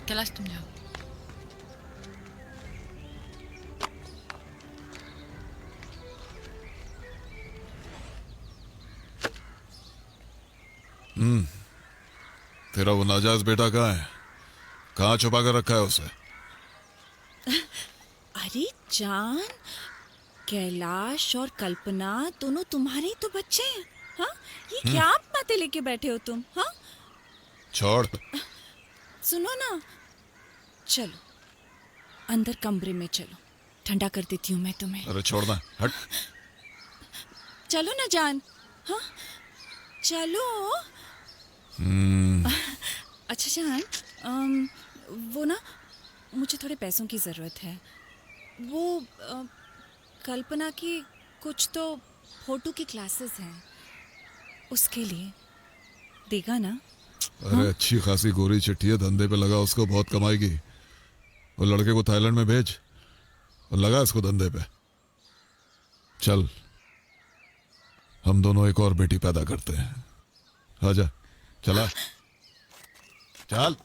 कैलाश तुम जाओ। तेरा वो नाजायज बेटा कहाँ है? कहाँ छुपा कर रखा है उसे? अरे जान, कैलाश और कल्पना दोनों तुम्हारे ही तो बच्चे हैं। हाँ, ये क्या बातें लेके बैठे हो तुम? हाँ, छोड़। सुनो ना, चलो अंदर कमरे में चलो, ठंडा कर देती हूँ मैं तुम्हें। अरे छोड़ना, हट। चलो ना जान। हाँ, चलो। अच्छा जान, वो ना, मुझे थोड़े पैसों की ज़रूरत है। वो कल्पना की कुछ तो फोटो की क्लासेस हैं, उसके लिए देगा ना? अरे अच्छी खासी गोरी चिट्ठी है, धंधे पे लगा, उसको बहुत कमाएगी। वो लड़के को थाईलैंड में भेज और लगा इसको धंधे पे। चल, हम दोनों एक और बेटी पैदा करते हैं। आजा, चला, चल।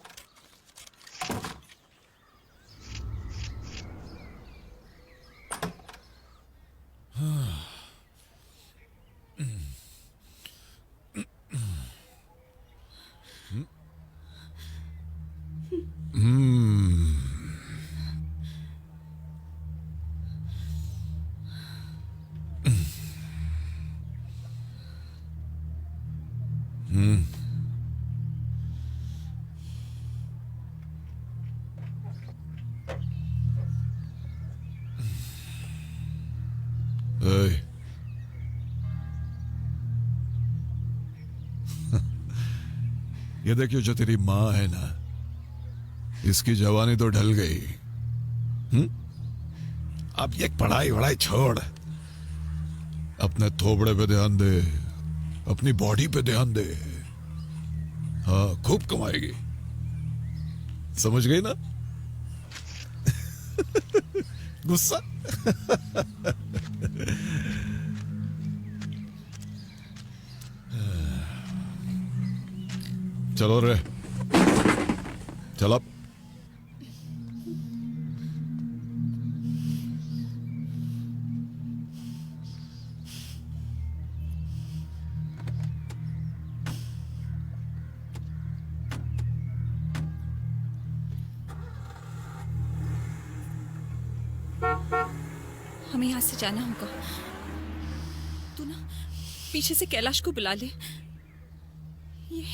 ए, ये देखियो, जो तेरी माँ है ना, इसकी जवानी तो ढल गई। अब ये पढ़ाई वढ़ाई छोड़, अपने थोबड़े पे ध्यान दे, अपनी बॉडी पे ध्यान दे। हाँ, खूब कमाएगी, समझ गई ना? गुस्सा? चलो रे, चल अब। हमें यहाँ से जाना होगा। तू ना पीछे से कैलाश को बुला ले। ये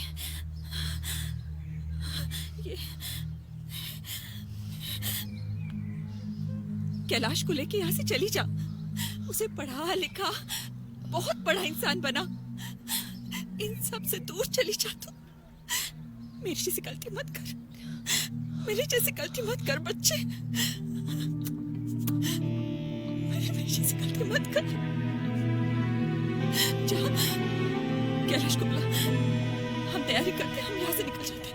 कैलाश को लेके यहाँ से चली जा। उसे पढ़ा लिखा, बहुत बड़ा इंसान बना। इन सब से दूर चली जा तू। मेरी जैसी गलती मत कर, मेरी जैसी गलती मत कर बच्चे। मेरी जैसी गलती मत कर। जा, कैलाश को बुला। हम तैयारी करते, हम यहाँ से निकल जाते हैं।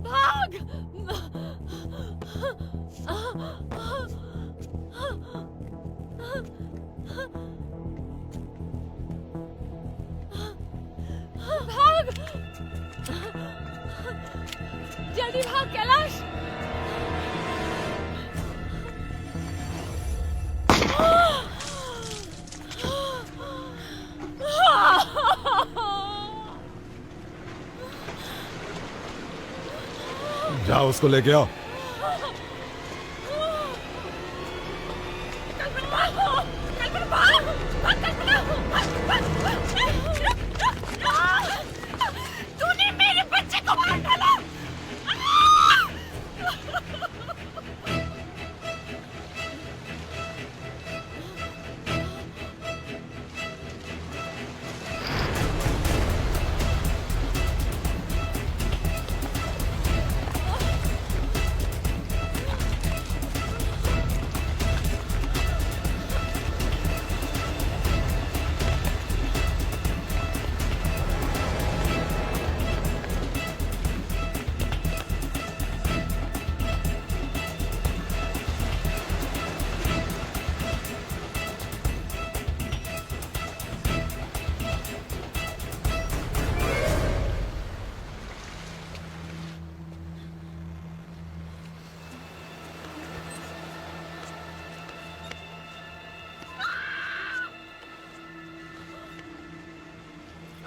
भाग, जल्दी भाग कैलाश। जाओ, उसको लेके आओ।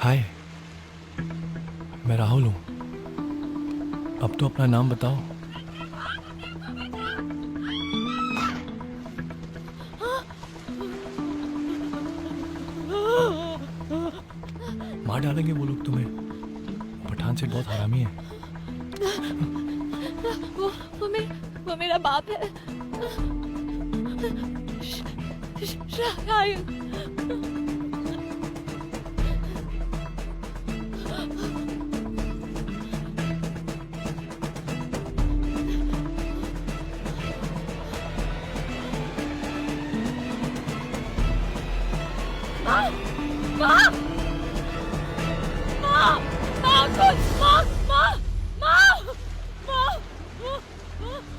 हाय, मैं राहुल हूँ। अब तो अपना नाम बताओ। मार डालेंगे वो लोग तुम्हें। पठान सेठ बहुत हरामी है। वो मेरा बाप है। राहुल। माँ, माँ, माँ, माँ, कुछ, माँ, माँ, माँ, माँ, माँ, माँ,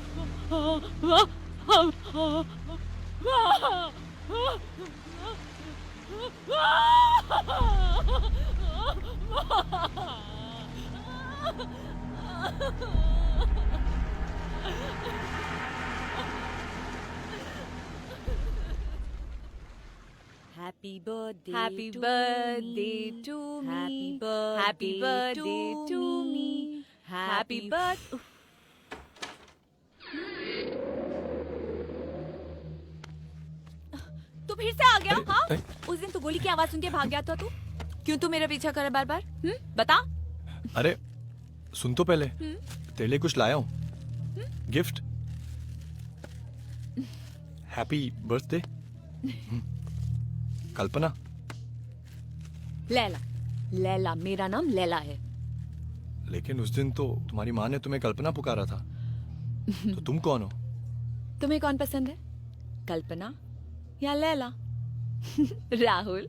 Happy birthday Happy to birthday me. to Happy me. birthday Happy birthday to to me. me. Happy Happy birthday. तू फिर से आ गया? अरे, हाँ? अरे। उस दिन तो गोली की आवाज सुन के भाग गया था तू। क्यों तू मेरा पीछा करे बार बार? बता। अरे सुन तो पहले, तेरे लिए कुछ लाया हूँ। गिफ्ट। हैप्पी बर्थडे कल्पना। लैला, लैला, मेरा नाम लैला है। लेकिन उस दिन तो तुम्हारी माँ ने तुम्हें कल्पना पुकारा था। तो तुम कौन हो? तुम्हें कौन पसंद है, कल्पना या लैला? राहुल।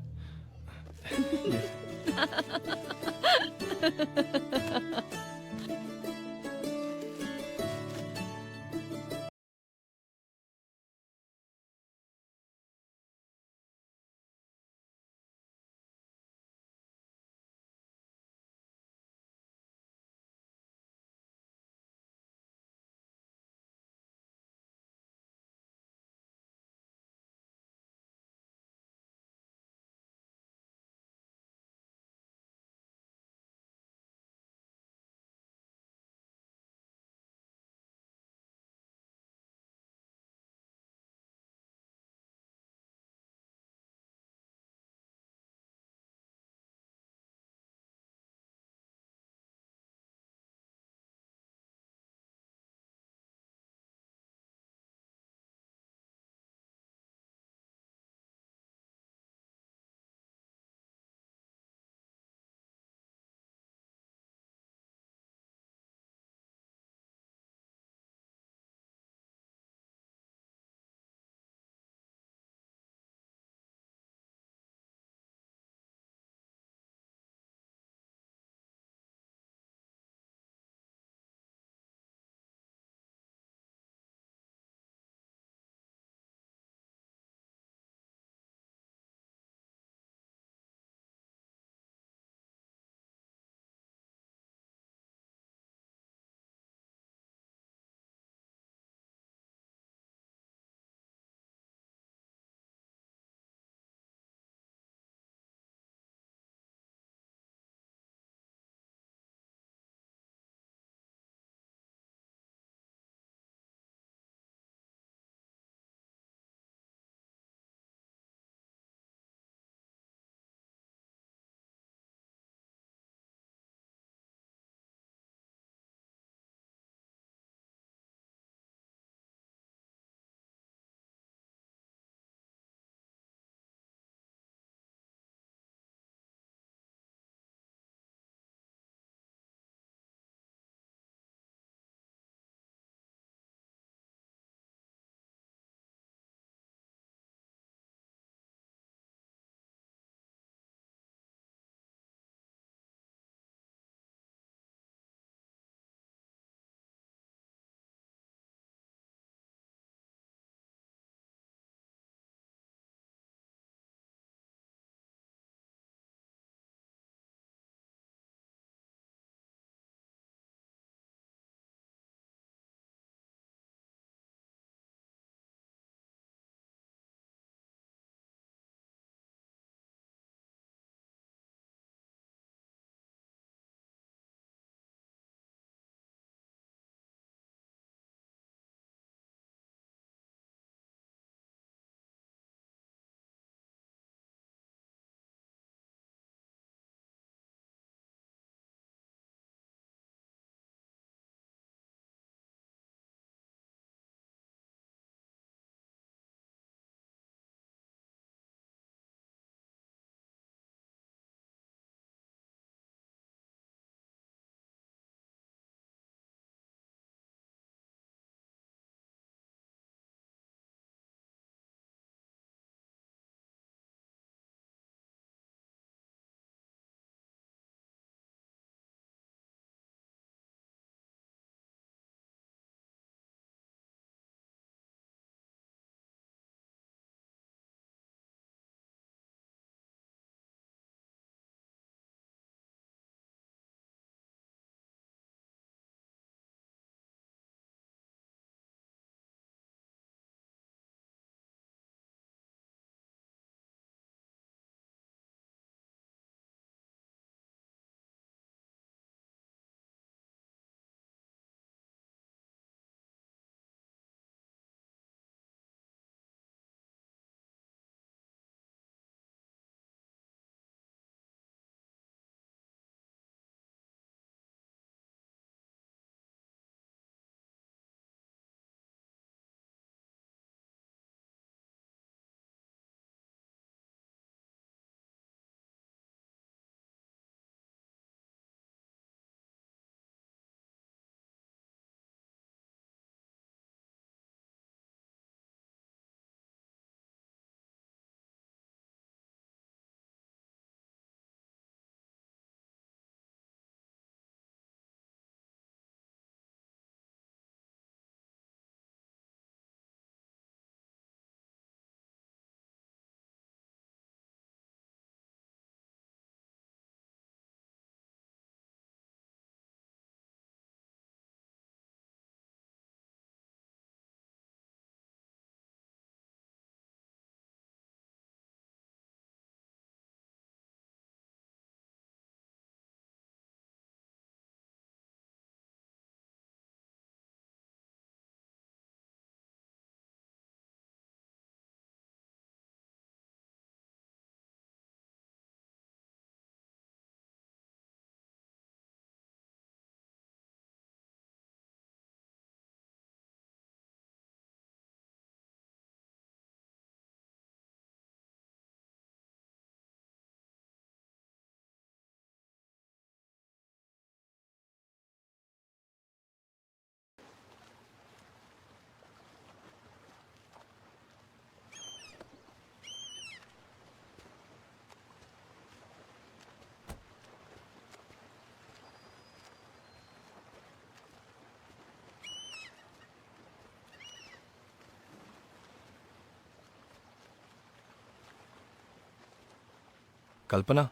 कल्पना,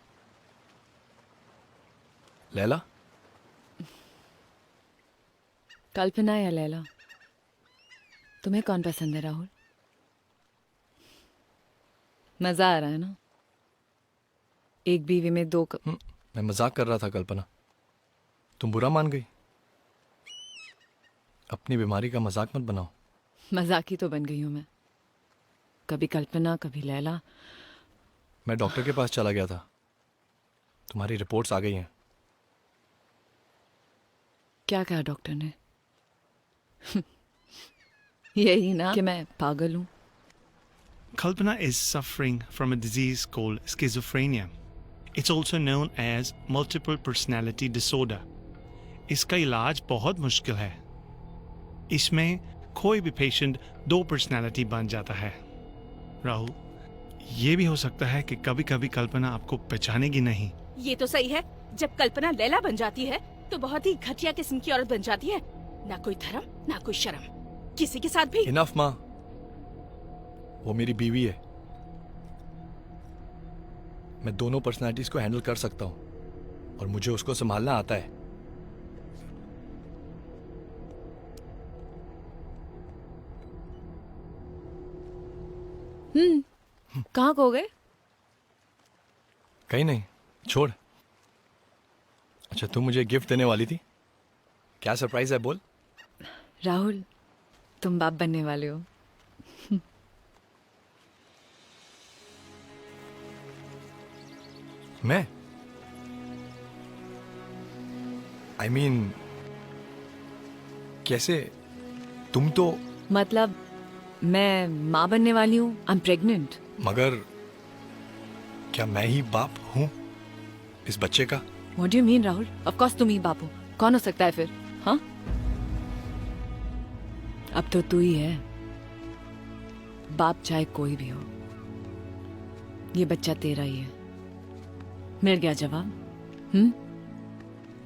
लैला, कल्पना या लैला, तुम्हें कौन पसंद है राहुल? मजा आ रहा है ना? एक बीवी में दो मैं मजाक कर रहा था कल्पना, तुम बुरा मान गई। अपनी बीमारी का मजाक मत बनाओ। मजाकी तो बन गई हूं मैं। कभी कल्पना, कभी लैला। मैं डॉक्टर के पास चला गया था, तुम्हारी रिपोर्ट्स आ गई हैं। क्या कहा डॉक्टर ने? यही ना कि मैं पागल हूं। Kalpana is suffering from a disease called schizophrenia. It's also known as multiple personality disorder. इसका इलाज बहुत मुश्किल है। इसमें कोई भी पेशेंट दो पर्सनालिटी बन जाता है। राहुल, ये भी हो सकता है कि कभी कभी कल्पना आपको पहचानेगी नहीं। ये तो सही है। जब कल्पना लैला बन जाती है तो बहुत ही घटिया किस्म की औरत बन जाती है। ना कोई धर्म, ना कोई शर्म, किसी के साथ भी। इनफ माँ, वो मेरी बीवी है। मैं दोनों पर्सनालिटीज को हैंडल कर सकता हूँ और मुझे उसको संभालना आता है। कहाँ खो गए? कहीं नहीं, छोड़। अच्छा, तुम मुझे गिफ्ट देने वाली थी, क्या सरप्राइज है बोल? राहुल, तुम बाप बनने वाले हो। मैं I mean, कैसे? तुम तो मतलब मैं माँ बनने वाली हूँ। I am pregnant. मगर क्या मैं ही बाप हूं इस बच्चे का? What do you mean Rahul? Of course तुम ही बाप हो। कौन हो सकता है फिर? हाँ, अब तो तू ही है बाप, चाहे कोई भी हो। ये बच्चा तेरा ही है। मिल गया जवाब।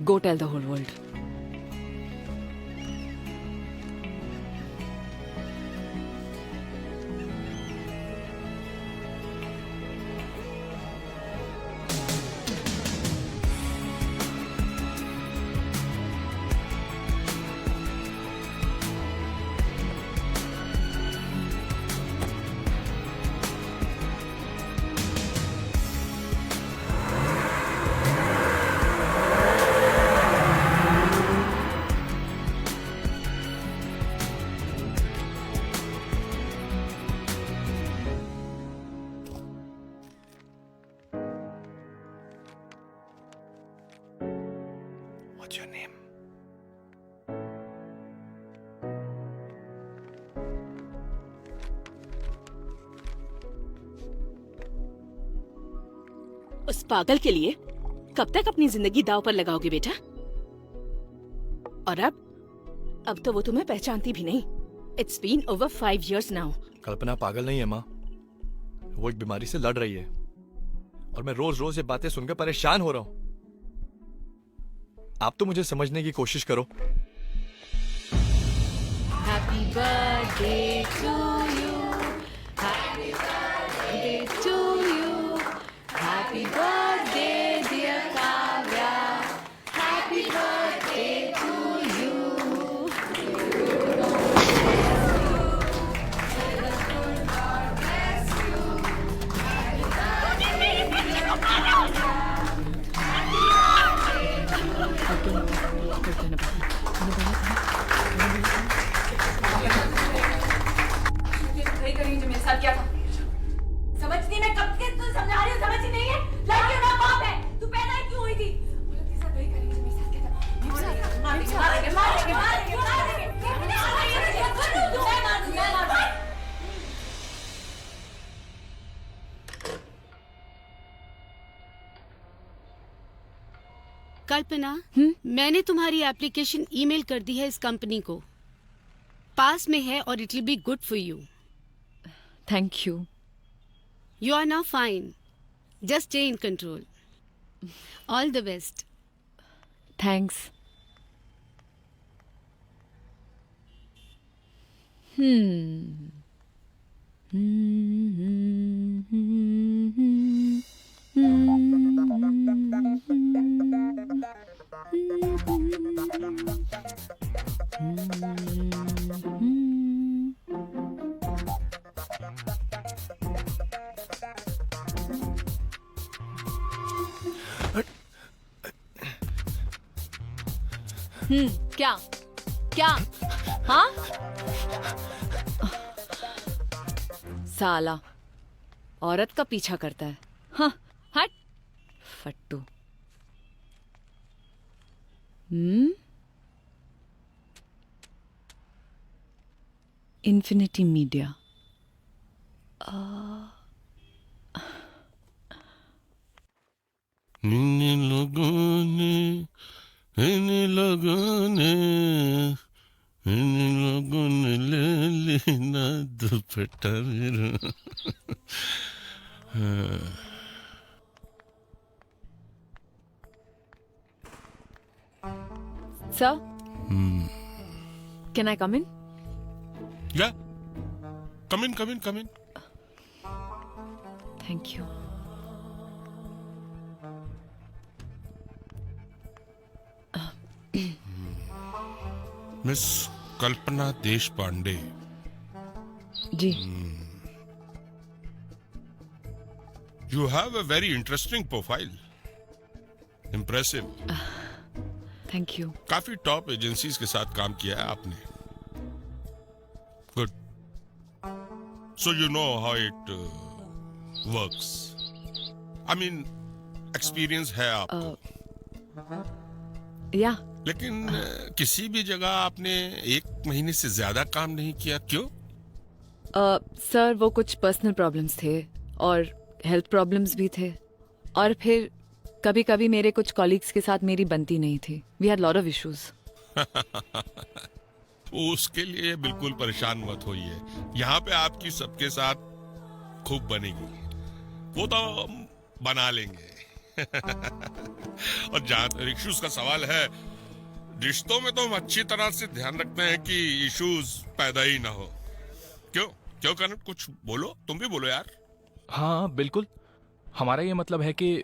Go tell the whole world. What's your name? उस पागल के लिए कब तक अपनी जिंदगी दांव पर लगाओगे बेटा? और अब तो वो तुम्हें पहचानती भी नहीं। It's been over 5 years now. कल्पना पागल नहीं है माँ, वो एक बीमारी से लड़ रही है और मैं रोज रोज ये बातें सुनकर परेशान हो रहा हूँ। आप तो मुझे समझने की कोशिश करो। Happy birthday to you. Happy birthday to you. Happy birthday dear Kavya. Happy birthday to you. वही करेंगे जो मेरे साथ किया था। समझती मैं कब से तू समझा रही हूँ, समझ ही नहीं है। लड़की ना बाप है, तू पैदा ही क्यों हुई थी? बोलो तेरे साथ वही करेंगे जो मेरे साथ किया था। मारेंगे मारेंगे मारेंगे मारेंगे मारेंगे। कल्पना, मैंने तुम्हारी एप्लीकेशन ईमेल कर दी है इस कंपनी को। पास में है और it will be good for you. Thank you. You are now fine. Just stay in control. All the best. Thanks. Hmm. क्या क्या? हाँ, साला औरत का पीछा करता है। हाँ, हट फट्टू। Infinity media. इन लोगों ने ले लेना दुपट्टा मेरा। Sir, can I come in? या come in, come in, come in. Thank you. Miss Kalpana Deshpande, ji. You have a very interesting profile, impressive. Thank you. काफी टॉप एजेंसीज के साथ काम किया है आपने। Good. So you know how it works. I mean experience है आपको। या लेकिन किसी भी जगह आपने 1 महीने से ज्यादा काम नहीं किया, क्यों? सर, वो कुछ पर्सनल प्रॉब्लम्स थे और हेल्थ प्रॉब्लम्स भी थे, और फिर कभी कभी मेरे कुछ कॉलीग्स के साथ मेरी बनती नहीं थी। We had lot of issues. उसके लिए बिल्कुल परेशान मत होइए, यहाँ पे आपकी सबके साथ खूब बनेगी, वो तो हम बना लेंगे। और जहाँ इश्यूज का सवाल है, रिश्तों में तो हम अच्छी तरह से ध्यान रखते हैं कि इश्यूज पैदा ही ना हो। क्यों क्यों करण, कुछ बोलो, तुम भी बोलो यार। हाँ बिल्कुल, हमारा ये मतलब है कि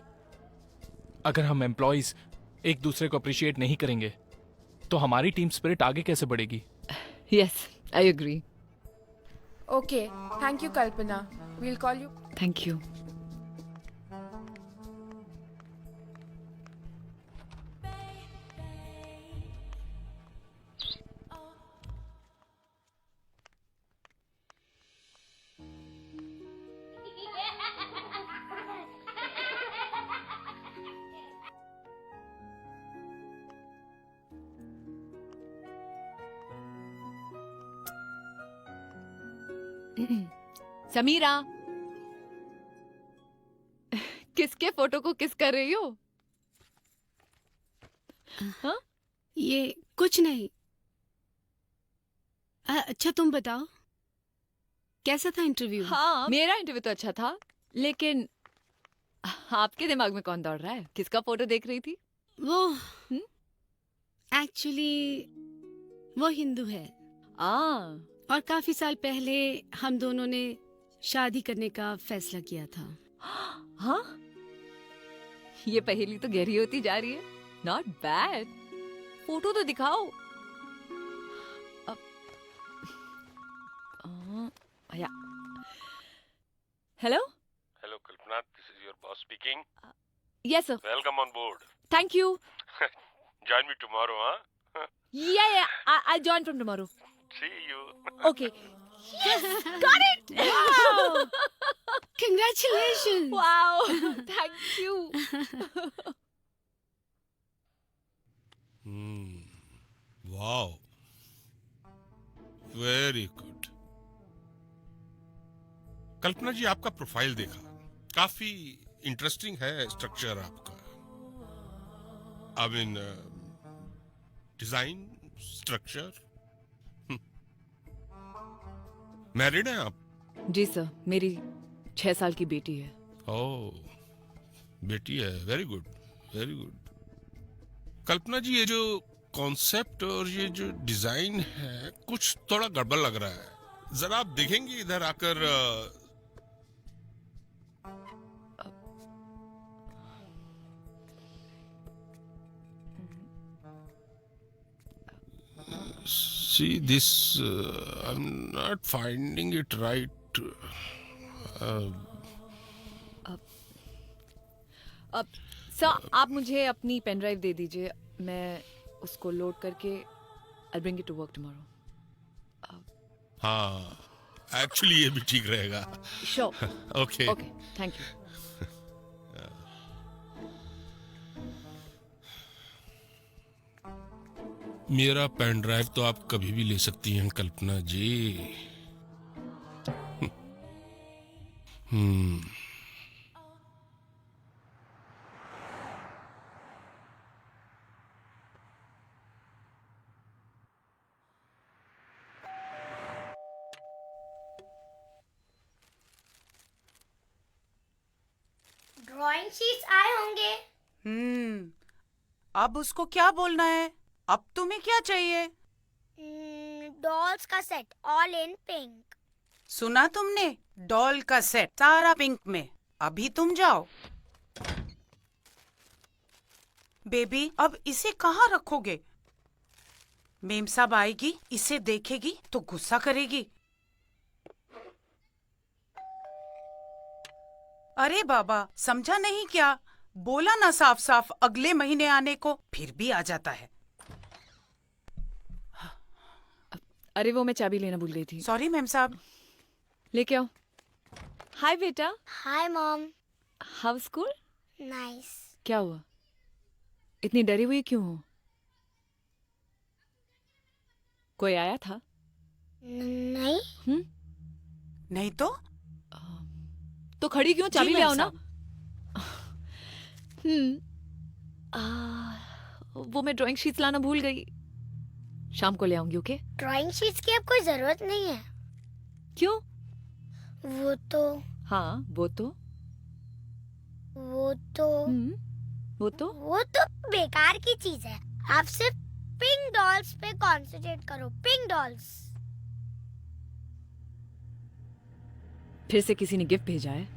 अगर हम एम्प्लॉयज एक दूसरे को अप्रिशिएट नहीं करेंगे तो हमारी टीम स्पिरिट आगे कैसे बढ़ेगी? Yes, I agree. Okay, thank you, Kalpana. We'll call you. Thank you. Sameera, किसके फोटो को किस कर रही हो? हाँ? ये कुछ नहीं। अच्छा, तुम बताओ, कैसा था इंटरव्यू? हाँ, मेरा इंटरव्यू तो अच्छा था, लेकिन आपके दिमाग में कौन दौड़ रहा है? किसका फोटो देख रही थी? वो एक्चुअली वो हिंदू है, और काफी साल पहले हम दोनों ने शादी करने का फैसला किया था। हाँ, ये पहेली तो गहरी होती जा रही है। Not bad. फोटो तो दिखाओ। Hello hello Kalpana, this is your boss speaking. Yes sir. Welcome on board. Thank you. Join me tomorrow, हाँ? Yeah, I'll join from tomorrow. See you. Okay. Yes, got it. Wow. Congratulations. Wow. Thank you. Wow. Very good. कल्पना जी, आपका profile देखा, काफी interesting है structure आपका। I mean design, structure. Married हैं आप? जी sir, मेरी 6 साल की बेटी है। ओह, बेटी है, वेरी गुड, वेरी गुड। कल्पना जी, ये जो कॉन्सेप्ट और ये जो डिजाइन है, कुछ थोड़ा गड़बड़ लग रहा है। जरा आप देखेंगे इधर आकर? See this, I'm not finding it right. अब सर, आप मुझे अपनी पेन ड्राइव दे दीजिए, मैं उसको लोड करके I bring it to work tomorrow. हाँ, एक्चुअली ये भी ठीक रहेगा। Sure. Okay okay, thank you. मेरा पेन ड्राइव तो आप कभी भी ले सकती हैं कल्पना जी। ड्राइंग शीट्स आए होंगे। अब उसको क्या बोलना है? अब तुम्हें क्या चाहिए? डॉल्स का सेट ऑल इन पिंक। सुना तुमने? डॉल का सेट सारा पिंक में। अभी तुम जाओ। बेबी, अब इसे कहाँ रखोगे? मेम साहब आएगी, इसे देखेगी तो गुस्सा करेगी। अरे बाबा, समझा नहीं क्या? बोला ना साफ साफ अगले महीने आने को, फिर भी आ जाता है। अरे वो मैं चाबी लेना भूल गई थी। सॉरी मैम साहब। लेके आओ। हाय बेटा। Hi mom. How school? Nice. क्या हुआ? इतनी डरी हुई क्यों हो? कोई आया था? नहीं। नहीं तो खड़ी क्यों? चाबी ले आओ ना। वो मैं ड्राइंग शीट्स लाना भूल गई। शाम को ले आऊंगी। ओके? ड्राइंग शीट्स की अब कोई जरूरत नहीं है। क्यों? वो तो वो तो बेकार की चीज है। आप सिर्फ पिंक डॉल्स पे कंसंट्रेट करो। Pink dolls. फिर से किसी ने गिफ्ट भेजा है?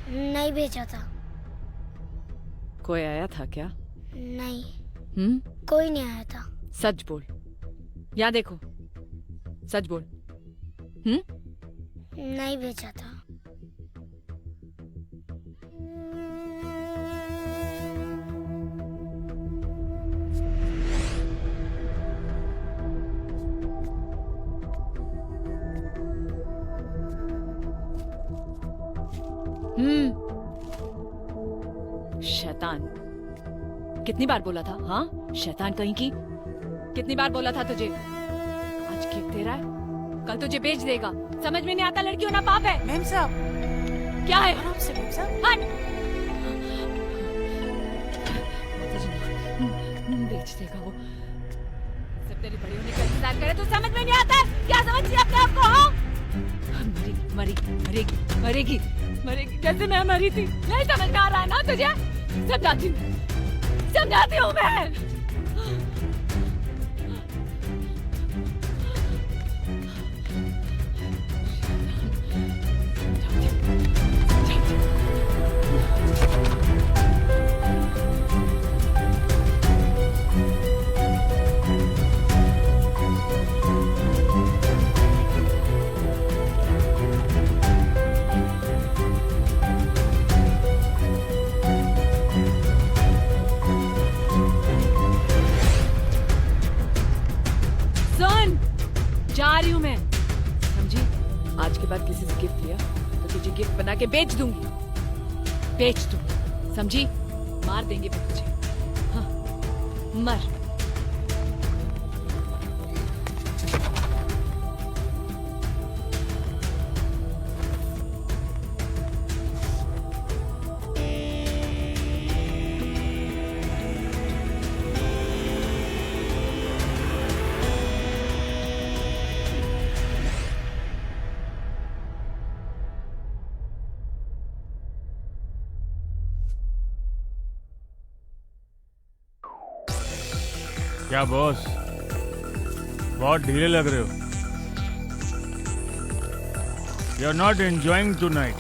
नहीं भेजा था। कोई आया था क्या? नहीं। कोई नहीं आया था। सच बोल। यहाँ देखो, सच बोल। नहीं भेजा था। शैतान। कितनी बार बोला था? हाँ, शैतान कहीं की। कितनी बार बोला था तुझे? आज गिफ्ट दे रहा है, कल तुझे बेच देगा। समझ में नहीं आता लड़की होना पाप है। मैम साहब। क्या है? आराम से मैम साहब। हट। बेच देगा वो। सब तेरी बड़ी होने का इंतजार करे तो समझ में नहीं आता है? क्या समझती है अपने आप को? हाँ? मरेगी जैसे मैं मरी थी। नहीं समझ में आ रहा है ना तुझे? समझाती हूँ मैं। जा रही हूँ मैं, समझी? आज के बाद किसी से गिफ्ट लिया तो तुझे गिफ्ट बना के बेच दूंगी। समझी? मार देंगे फिर तुझे। हाँ, मर। क्या बॉस, बहुत ढीले लग रहे हो। You are not enjoying tonight.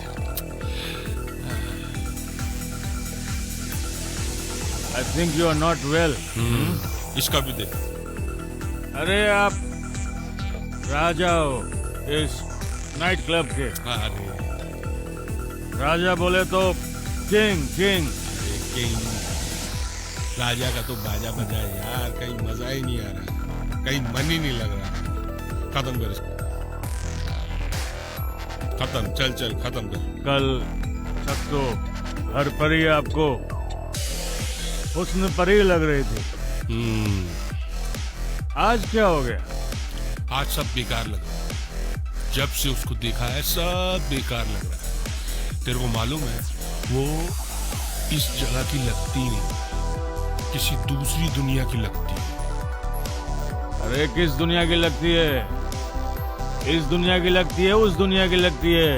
I think you are not well. इसका भी दे। अरे आप राजा हो इस नाइट क्लब के। राजा बोले तो किंग। राजा का तो बाजा बजा यार, कहीं मजा ही नहीं आ रहा, कहीं मन ही नहीं लग रहा। खत्म कर इसको, खत्म, चल चल खत्म कर। कल सब तो हर परी आपको हुस्न परी लग रही थी, आज क्या हो गया? आज सब बेकार लग रहा है। जब से उसको देखा है सब बेकार लग रहा है। तेरे को मालूम है वो इस जगह की लगती नहीं, किसी दूसरी दुनिया की लगती है। अरे किस दुनिया की लगती है? इस दुनिया की लगती है, उस दुनिया की लगती है?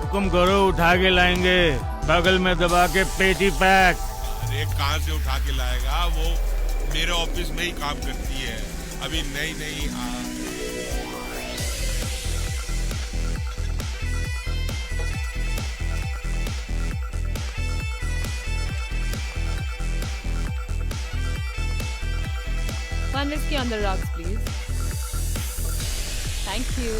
हुक्म करो, उठा के लाएंगे, बगल में दबा के पेटी पैक। अरे कहाँ से उठा के लाएगा, वो मेरे ऑफिस में ही काम करती है, अभी नई नई। One whiskey on the rocks, please. Thank you.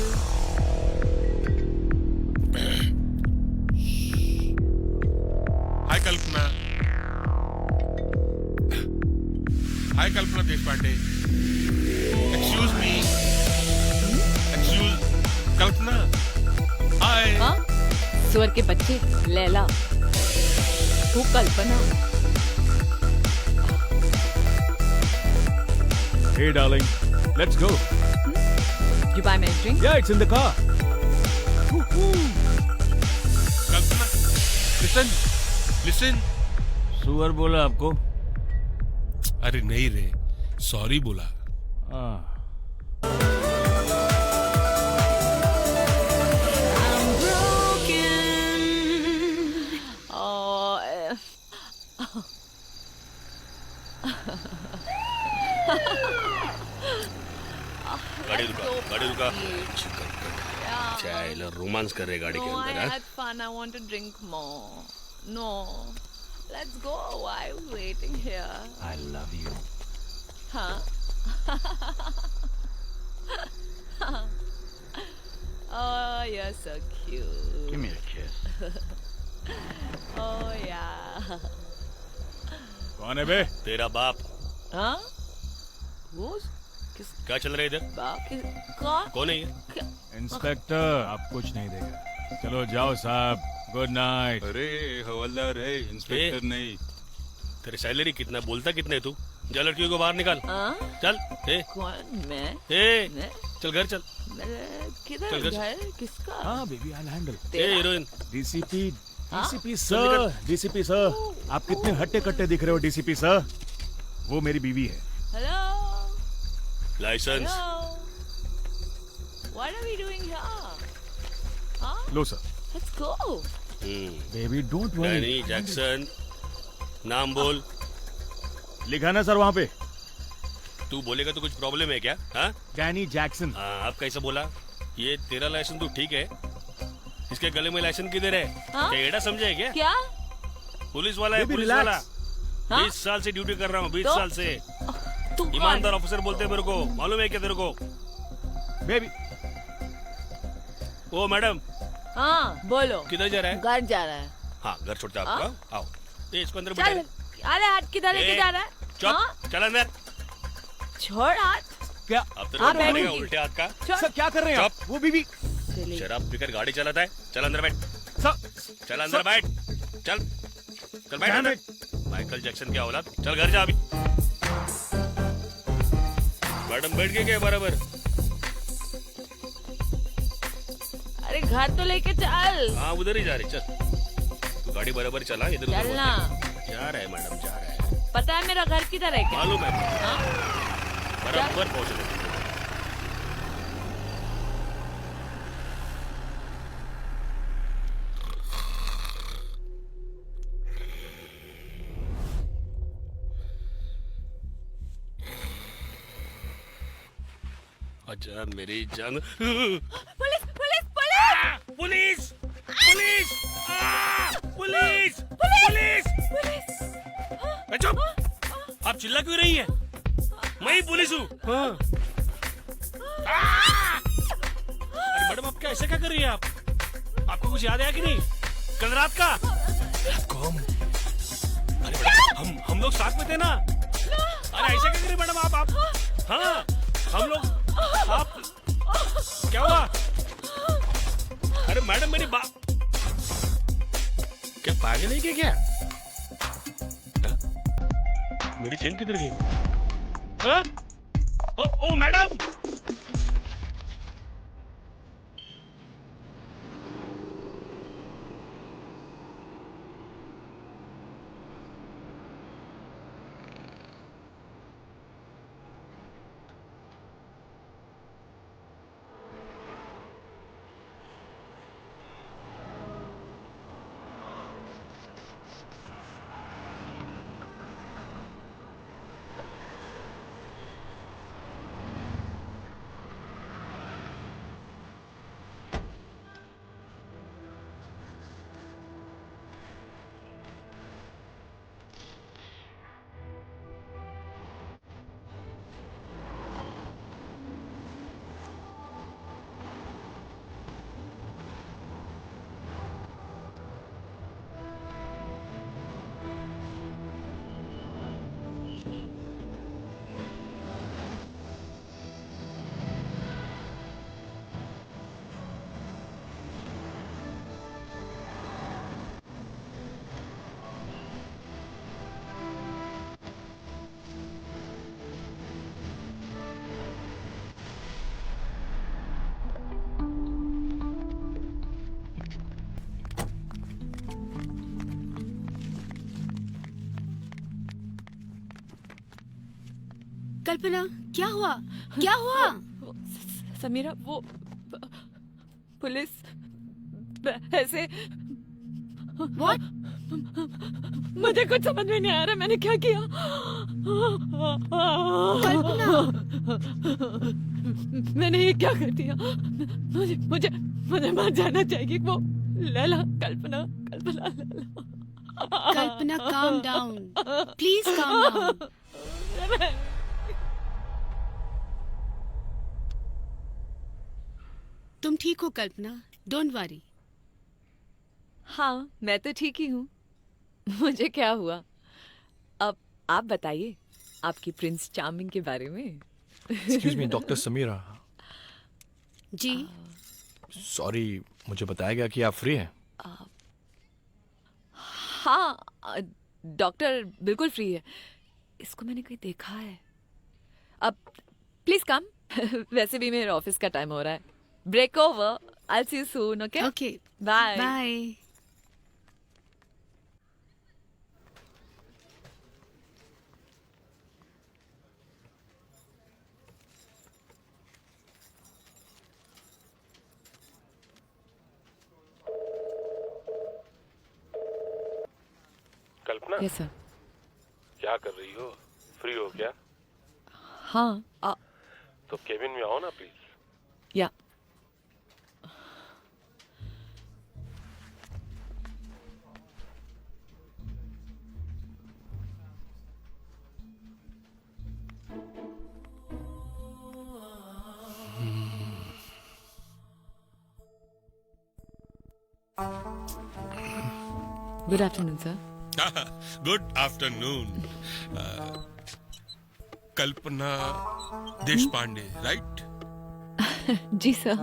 Hi Kalpana, hi Kalpana Deshpande. Excuse me, excuse Kalpana. Hi. हाँ? सुअर के बच्चे, लैला, तू Kalpana. Hey darling, let's go. You buy me a drink? Yeah, it's in the car. Kalpana, listen, listen. सुअर बोला आपको? अरे नहीं रे, सॉरी बोला। गाड़ी रुका। चाइल्ड रोमांस कर रहे गाड़ी के No, I अंदर। had fun. I want to drink more. No, let's go. Why are you waiting here? I love you. Huh? Oh, you're so cute. Give me a kiss. Oh yeah. कौन है बे? तेरा बाप। हाँ? वो क्या चल रहा है इधर? बाप कौन? कौन है ये? इंस्पेक्टर, आप कुछ नहीं देगा। चलो जाओ साहब, गुड नाइट। अरे हवलदार है, इंस्पेक्टर नहीं। तेरी सैलरी कितना, बोलता कितना है तू? जा लड़कियों को बाहर निकाल। चल। कौन? मैं? चल घर चल। किधर घर? किसका? हाँ baby, I handle. Heroine. DCP sir, DCP sir, आप कितने हट्टे कट्टे दिख रहे हो डीसीपी सर। वो मेरी बीवी है। Hello. License. What are we doing here? Huh? लो sir. Let's go. Baby don't worry. Danny Jackson, नाम बोल। लिखा ना सर वहाँ पे। तू बोलेगा तो कुछ प्रॉब्लम है क्या? हाँ? Danny Jackson. हाँ, आप कैसे बोला? ये तेरा लाइसेंस तो ठीक है, इसके गले में लाइसेंस किधर है? हाँ? क्या एड़ा समझे क्या? क्या? पुलिस वाला है, पुलिस वाला। 20 साल से ड्यूटी कर रहा हूँ, 20 साल से। ईमानदार ऑफिसर बोलते हैं मेरे को, मालूम है क्या तेरे को? बेबी। ओ मैडम। हाँ बोलो। किधर जा रहा है? घर जा रहा है। हाँ घर छोड़ता आपका। आओ, ये इसको अंदर चल। अरे हाथ किधर लेके जा रहा है? चुप, चल अंदर। छोड़ हाथ। क्या? अब तेरे को मारेगा उल्टे हाथ का। सर क्या कर रहे हैं आप? वो बीवी शराब पीकर गाड़ी चलाता है। चल अंदर बैठ। चल अंदर बैठ। चल चल बैठ अंदर। माइकल जैक्सन क्या औलाद। चल घर जा अभी। मैडम बैठ गए क्या बराबर? अरे घर तो लेके चल। हाँ उधर ही जा रही। चल तू गाड़ी बराबर चला, इधर उधर चलना। जा रहा है मैडम, जा रहा है। पता है मेरा घर किधर है क्या? मालूम है। बराबर पहुंच रहे। अच्छा मेरी जान। Police police police police police police police. चुप, आप चिल्ला क्यों रही है? मैं ही पुलिस हूँ। अरे मैडम आप क्या ऐसा क्या कर रही है? आप आपको कुछ याद है कि नहीं? कल रात का हम लोग साथ में थे ना। अरे ऐसे क्या करें मैडम आप हाँ हम लोग आप क्या हुआ? अरे मैडम मेरी बात क्या पागल है क्या? मेरी चेन किधर गई? हाँ? ओ मैडम कल्पना, क्या हुआ? क्या हुआ? समीरा, वो पुलिस ऐसे What? मुझे कुछ समझ में नहीं आ रहा मैंने क्या किया। कल्पना, मैंने ये क्या कर दिया? मुझे मुझे मुझे मर जाना चाहिए। वो लैला, कल्पना कल्पना लैला। कल्पना, calm down. Please calm down. तुम ठीक हो कल्पना? Don't worry. हाँ, मैं तो ठीक ही हूँ। मुझे क्या हुआ? अब आप बताइए आपकी प्रिंस चार्मिंग के बारे में। Excuse me doctor Samira. जी। सॉरी, मुझे बताया गया कि आप फ्री हैं। हाँ, डॉक्टर बिल्कुल फ्री है। इसको मैंने कहीं देखा है। अब प्लीज कम। वैसे भी मेरे ऑफिस का टाइम हो रहा है। Break over. I see you soon. Okay okay, bye bye. Kalpana, yes sir. क्या कर रही हो? फ्री हो क्या? हाँ। तो केबिन में आओ ना please. Yeah good afternoon sir. Good afternoon. Kalpana Deshpande, right? जी sir.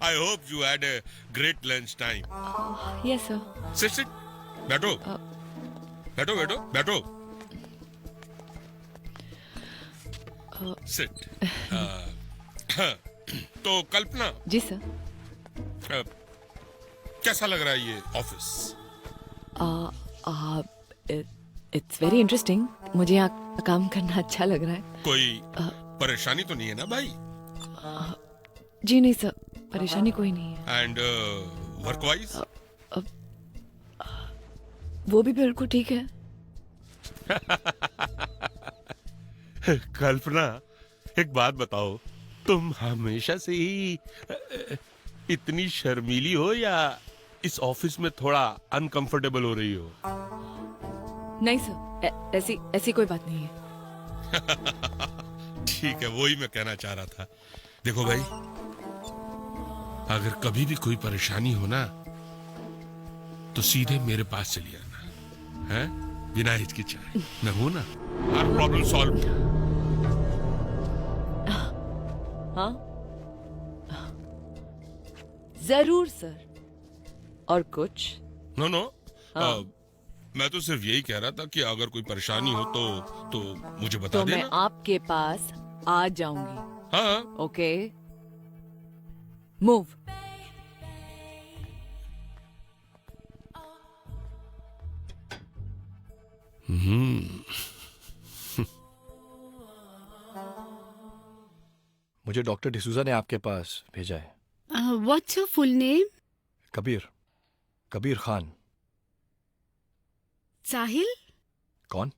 I hope you had a great lunch time. Yes sir. Sit. बैठो। बैठो। बैठो। Sit. तो कल्पना। जी सर। कैसा लग रहा है ये ऑफिस? It's very interesting. मुझे यहाँ काम करना अच्छा लग रहा है। कोई परेशानी तो नहीं है ना भाई? जी नहीं सर, परेशानी कोई नहीं है। And work wise? वो भी बिल्कुल ठीक है। कल्पना, एक बात बताओ, तुम हमेशा से ही इतनी शर्मीली हो या इस ऑफिस में थोड़ा अनकंफर्टेबल हो रही हो? नहीं सर, ऐसी कोई बात नहीं है। ठीक है, वही मैं कहना चाह रहा था। देखो भाई, अगर कभी भी कोई परेशानी हो ना तो सीधे मेरे पास चली आना। हैं? बिना हिचकिचाए, मैं हूं ना, हर प्रॉब्लम सॉल्व। हाँ, जरूर सर। और कुछ? नो नो, हाँ। मैं तो सिर्फ यही कह रहा था कि अगर कोई परेशानी हो तो मुझे बता तो देना। मैं आपके पास आ जाऊंगी। हाँ। Okay, move. मुझे डॉक्टर डिसूजा ने आपके पास भेजा है। What's your full name? Kabir Khan. Sahil? कौन?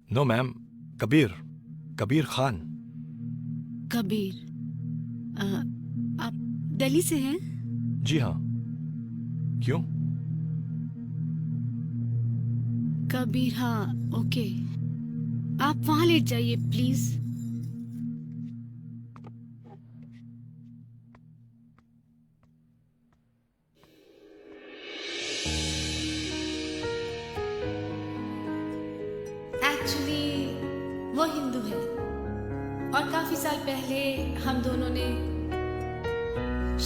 No ma'am, Kabir Khan. कबीर। आप दिल्ली से हैं? जी हाँ। क्यों? कबीर, हाँ, ओके। आप वहां लेट जाइए प्लीज। एक्चुअली वो हिंदू है और काफी साल पहले हम दोनों ने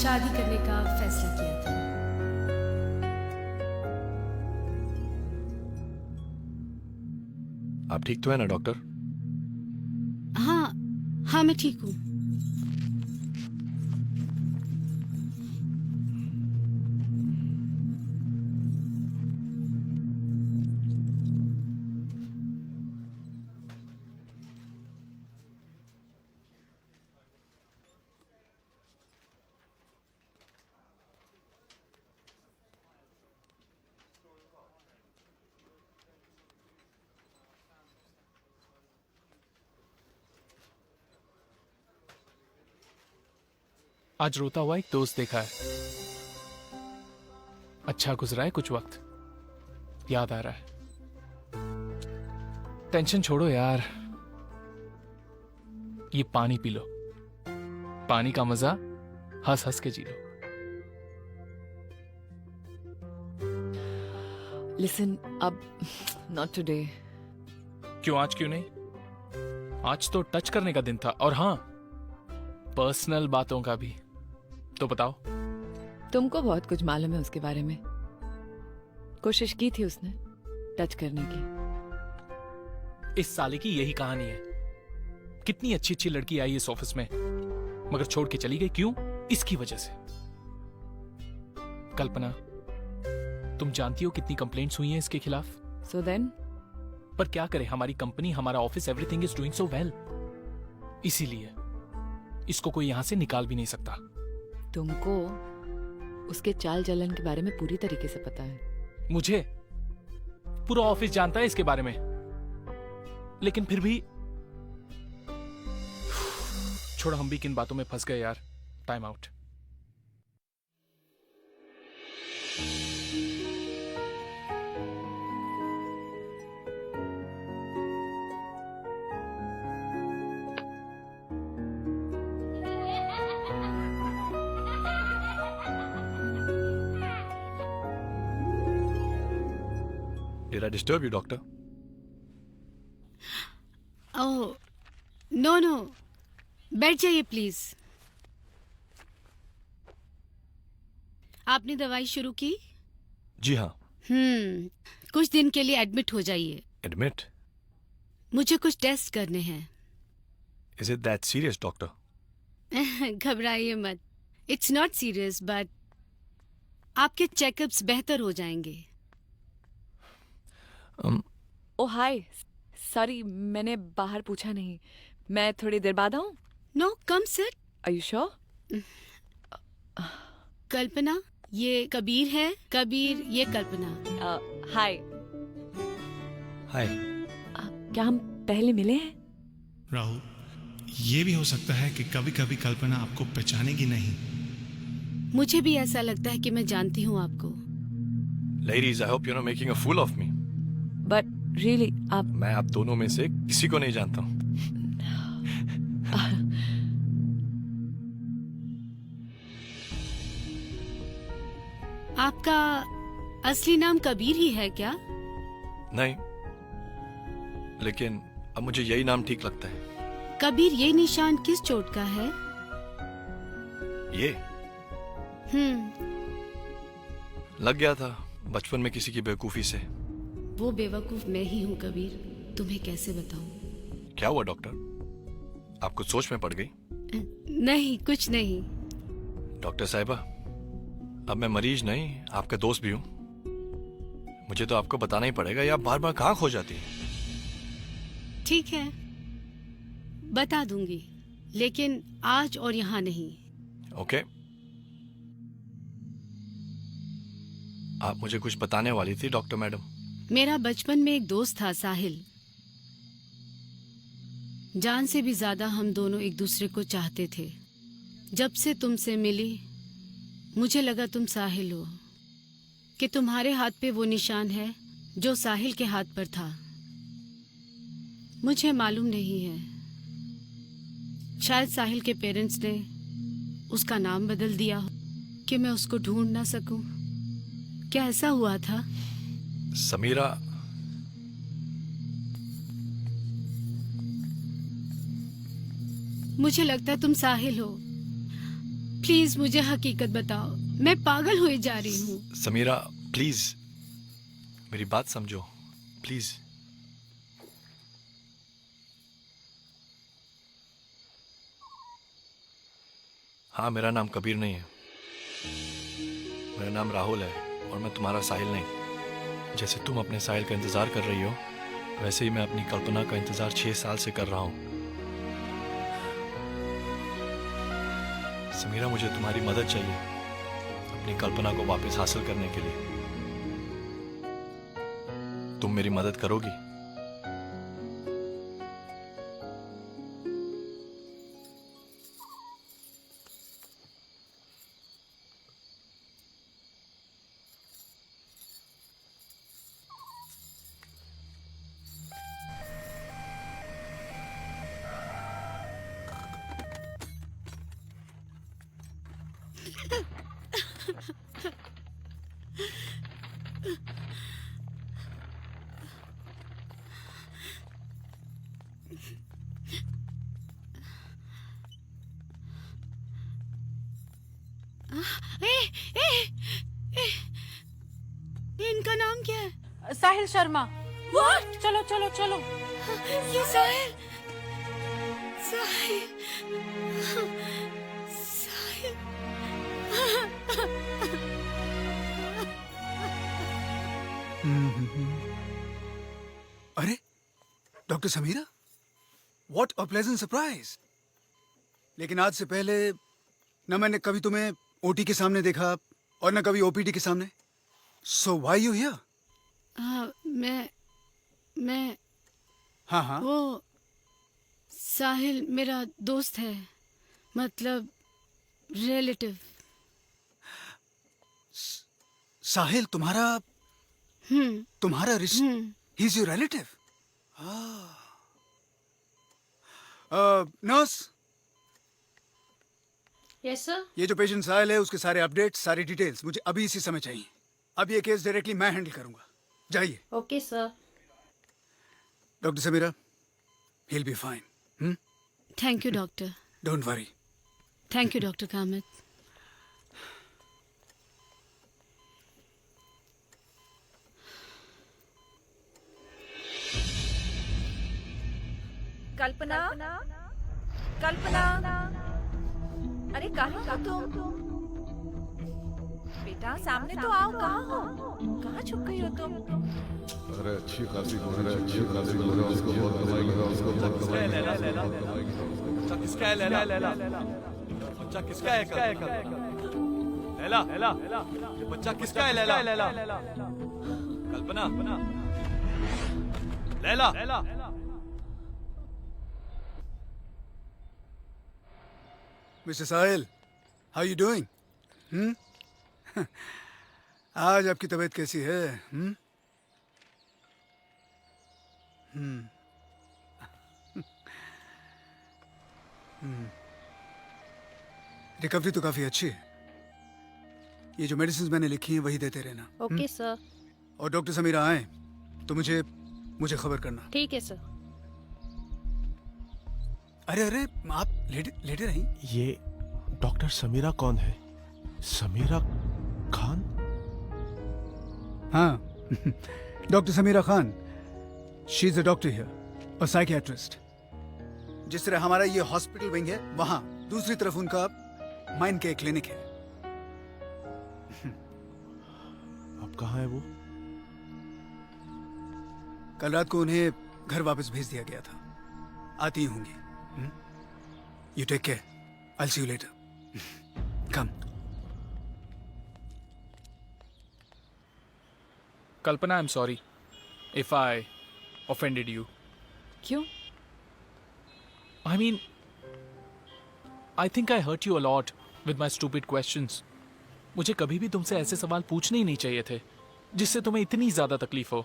शादी करने का फैसला किया था। आप ठीक तो है ना डॉक्टर? हाँ, मैं ठीक हूँ। आज रोता हुआ एक दोस्त देखा है। अच्छा गुजरा है कुछ वक्त, याद आ रहा है। टेंशन छोड़ो यार, ये पानी पी लो। पानी का मजा हंस हंस के जी लो। लिसन, अब नॉट टुडे। क्यों आज क्यों नहीं? आज तो टच करने का दिन था, और हाँ, पर्सनल बातों का भी। तो बताओ। तुमको बहुत कुछ मालूम है उसके बारे में। कोशिश की थी उसने टच करने की। इस साले की यही कहानी है। कितनी अच्छी अच्छी लड़की आई इस ऑफिस में, मगर छोड़ के चली गई। क्यों? इसकी वजह से। कल्पना, तुम जानती हो कितनी कंप्लेंट्स हुई हैं इसके खिलाफ। So then? पर क्या करे, हमारी कंपनी, हमारा office, everything is doing so well. इसीलिए इसको कोई यहां से निकाल भी नहीं सकता। तुमको उसके चाल चलन के बारे में पूरी तरीके से पता है। मुझे पूरा ऑफिस जानता है इसके बारे में, लेकिन फिर भी छोड़ो, हम भी किन बातों में फंस गए यार। Time out. Did I disturb you, doctor? Oh, no, बैठ जाइए प्लीज। आपने दवाई शुरू की? जी हाँ। कुछ दिन के लिए एडमिट हो जाइए। Admit? मुझे कुछ टेस्ट करने हैं। Is it that serious, doctor? घबराइए मत। इट्स नॉट सीरियस, बट आपके चेकअप्स बेहतर हो जाएंगे। ओ हाय, सॉरी, मैंने बाहर पूछा नहीं। मैं थोड़ी देर बाद आऊं? No, come sit. Are you sure? Kalpana, ये कबीर है। कबीर, ये कल्पना। हाय। हाय। क्या हम पहले मिले हैं? राहुल, ये भी हो सकता है कि कभी कभी कल्पना आपको पहचानेगी नहीं। मुझे भी ऐसा लगता है कि मैं जानती हूँ आपको। Ladies, I hope you're not making a fool of me. But really मैं आप दोनों में से किसी को नहीं जानता हूँ। आपका असली नाम कबीर ही है क्या? नहीं, लेकिन अब मुझे यही नाम ठीक लगता है। कबीर, ये निशान किस चोट का है? ये हम्म, लग गया था बचपन में किसी की बेवकूफी से। वो बेवकूफ मैं ही हूँ कबीर, तुम्हें कैसे बताऊं? क्या हुआ डॉक्टर, आप कुछ सोच में पड़ गई? नहीं, कुछ नहीं। डॉक्टर साहिबा, अब मैं मरीज नहीं आपका दोस्त भी हूँ। मुझे तो आपको बताना ही पड़ेगा या आप बार बार कहाँ खो जाती है? ठीक है, बता दूंगी, लेकिन आज और यहाँ नहीं। ओके। आप मुझे कुछ बताने वाली थी डॉक्टर मैडम। मेरा बचपन में एक दोस्त था, साहिल। जान से भी ज्यादा हम दोनों एक दूसरे को चाहते थे। जब से तुमसे मिली मुझे लगा तुम साहिल हो, कि तुम्हारे हाथ पे वो निशान है जो साहिल के हाथ पर था। मुझे मालूम नहीं है, शायद साहिल के पेरेंट्स ने उसका नाम बदल दिया हो कि मैं उसको ढूंढ ना सकूं। क्या ऐसा हुआ था? समीरा, मुझे लगता है तुम साहिल हो। प्लीज मुझे हकीकत बताओ, मैं पागल हुई जा रही हूँ। समीरा प्लीज मेरी बात समझो, प्लीज। हाँ, मेरा नाम कबीर नहीं है, मेरा नाम राहुल है और मैं तुम्हारा साहिल नहीं। जैसे तुम अपने साहिल का इंतजार कर रही हो, वैसे ही मैं अपनी कल्पना का इंतजार 6 साल से कर रहा हूँ। समीरा, मुझे तुम्हारी मदद चाहिए अपनी कल्पना को वापस हासिल करने के लिए। तुम मेरी मदद करोगी? इनका नाम क्या है? साहिल शर्मा। What? चलो चलो चलो। ये साहिल, साहिल, साहिल। अरे doctor Sameera, what a pleasant surprise. लेकिन आज से पहले न मैंने कभी तुम्हें ओटी के सामने देखा और न कभी ओपीडी के सामने। So why you here? मैं हाँ हाँ, वो साहिल मेरा दोस्त है, मतलब रिलेटिव। साहिल तुम्हारा तुम्हारा he is your relative? Nurse, yes sir. ये जो पेशेंट साहिल है उसके सारे अपडेट्स, सारी डिटेल्स मुझे अभी इसी समय चाहिए। अब ये केस डायरेक्टली मैं हैंडल करूंगा। जाइए। Okay sir. Doctor Samira, he'll be fine. Thank you doctor. Don't worry. Thank you doctor Kamat. Kalpana, Kalpana, अरे कहाँ हो तुम? बेटा सामने तो आओ, कहाँ हो? कहाँ छुप गई हो तुम? अरे अच्छी खासी लगा उसको बहुत कमाई लगा उसको बहुत कमाई लगा। बच्चा किसका है? लैला, बच्चा किसका है? लैला, ये बच्चा किसका है? Laila, Kalpana, Laila. Mister Sahil, how you doing? आज आपकी तबीयत कैसी है? रिकवरी तो काफी अच्छी है। ये जो मेडिसिन मैंने लिखी हैं वही देते रहना। Okay sir. और डॉक्टर समीरा आए तो मुझे खबर करना। ठीक है सर। अरे अरे आप लेटे रहीं। ये डॉक्टर समीरा कौन है? समीरा खान? हाँ doctor Sameera Khan. She is a doctor here, a psychiatrist. जिस तरह हमारा ये हॉस्पिटल विंग है, वहां दूसरी तरफ उनका माइंड केयर क्लिनिक है। अब कहाँ है वो? कल रात को उन्हें घर वापस भेज दिया गया था। आती होंगी। You take care, I will see you later. Come. Kalpana, I am sorry if I offended you. क्यों? I mean, I think I hurt you a lot with my stupid questions. मुझे कभी भी तुमसे ऐसे सवाल पूछने ही नहीं चाहिए थे जिससे तुम्हें इतनी ज्यादा तकलीफ हो।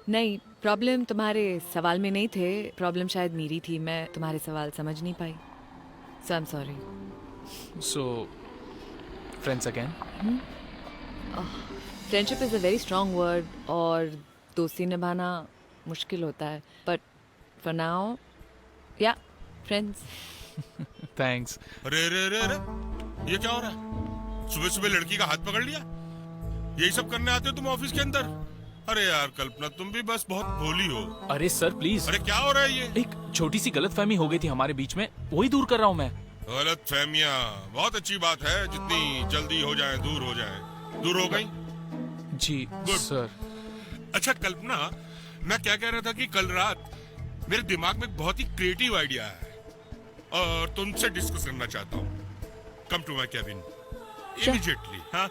नहीं, प्रॉब्लम तुम्हारे सवाल में नहीं थे, प्रॉब्लम शायद मेरी थी। मैं तुम्हारे सवाल समझ नहीं पाई। So I'm sorry. So, friends again? Friendship is a very strong word और दोस्ती निभाना मुश्किल होता है। But for now, yeah, friends. Thanks. अरे अरे अरे अरे, ये क्या हो रहा है? सुबह सुबह लड़की का हाथ पकड़ लिया? यही सब करने आते हो तुम ऑफिस के अंदर? अरे यार कल्पना, तुम भी बस बहुत भोली हो। अरे सर प्लीज। अरे क्या हो रहा है ये? एक छोटी सी गलतफहमी हो गई थी हमारे बीच में, वही दूर कर रहा हूँ मैं। गलतफहमियां बहुत अच्छी बात है, जितनी जल्दी हो जाए दूर हो जाए। दूर हो गई? जी सर। अच्छा कल्पना, मैं क्या कह रहा था कि कल रात मेरे दिमाग में एक बहुत ही क्रिएटिव आइडिया है और तुमसे डिस्कस करना चाहता हूँ। Come to my cabin immediately. हाँ?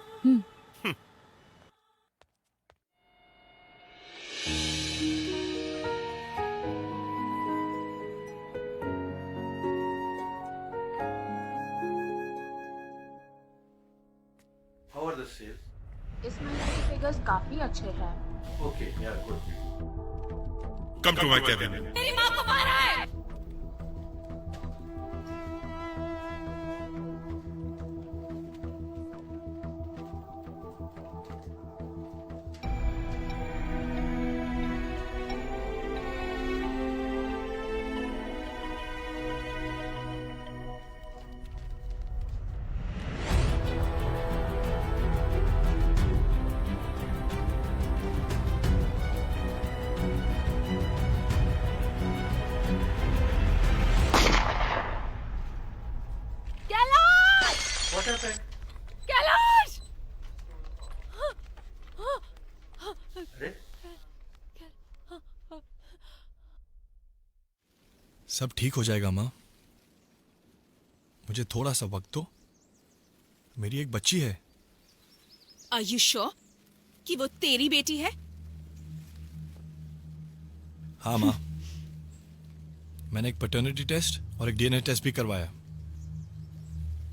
How are the sales? इस महीने के फिगर्स काफी अच्छे हैं। Okay, yeah, good. Come to my cabin. मेरी माँ को मारा है। कैलाश! सब ठीक हो जाएगा माँ, मुझे थोड़ा सा वक्त दो। मेरी एक बच्ची है। Are you sure कि वो तेरी बेटी है? हाँ माँ, मैंने एक पैटर्निटी टेस्ट और एक डीएनए टेस्ट भी करवाया।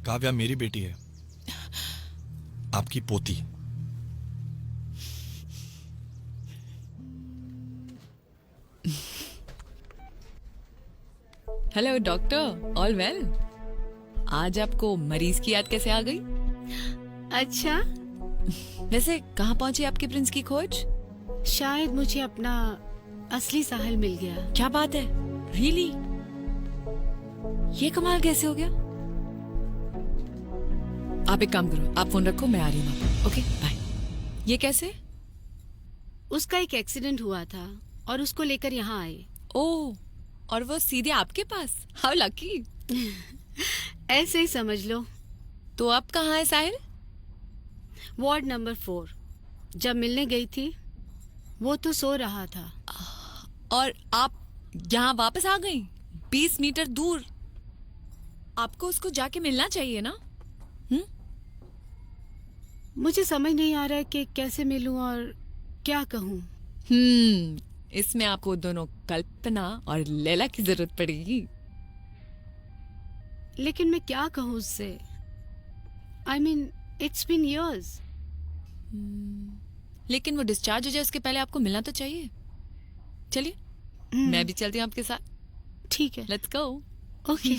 काव्या मेरी बेटी है, आपकी पोती। Hello doctor, all well? आज आपको मरीज की याद कैसे आ गई? अच्छा, वैसे कहाँ पहुंची आपके प्रिंस की खोज? शायद मुझे अपना असली साहिल मिल गया। क्या बात है? रियली? ये कमाल कैसे हो गया? आप एक काम करो, आप फोन रखो, मैं आ रही हूँ। Okay bye. ये कैसे? उसका एक एक्सीडेंट हुआ था और उसको लेकर यहाँ आए। ओह, और वो सीधे आपके पास? How lucky. ऐसे ही समझ लो। तो अब कहाँ है साहिल? Ward number 4। जब मिलने गई थी वो तो सो रहा था। और आप यहाँ वापस आ गई 20 मीटर दूर? आपको उसको जाके मिलना चाहिए ना? मुझे समझ नहीं आ रहा है कि कैसे मिलूं और क्या कहूं। इसमें आपको दोनों कल्पना और लैला की जरूरत पड़ेगी। लेकिन मैं क्या कहूं उससे? I mean, it's been years. लेकिन वो डिस्चार्ज हो जाए उसके पहले आपको मिलना तो चाहिए। चलिए, मैं भी चलती हूँ आपके साथ। ठीक है, let's go. Okay.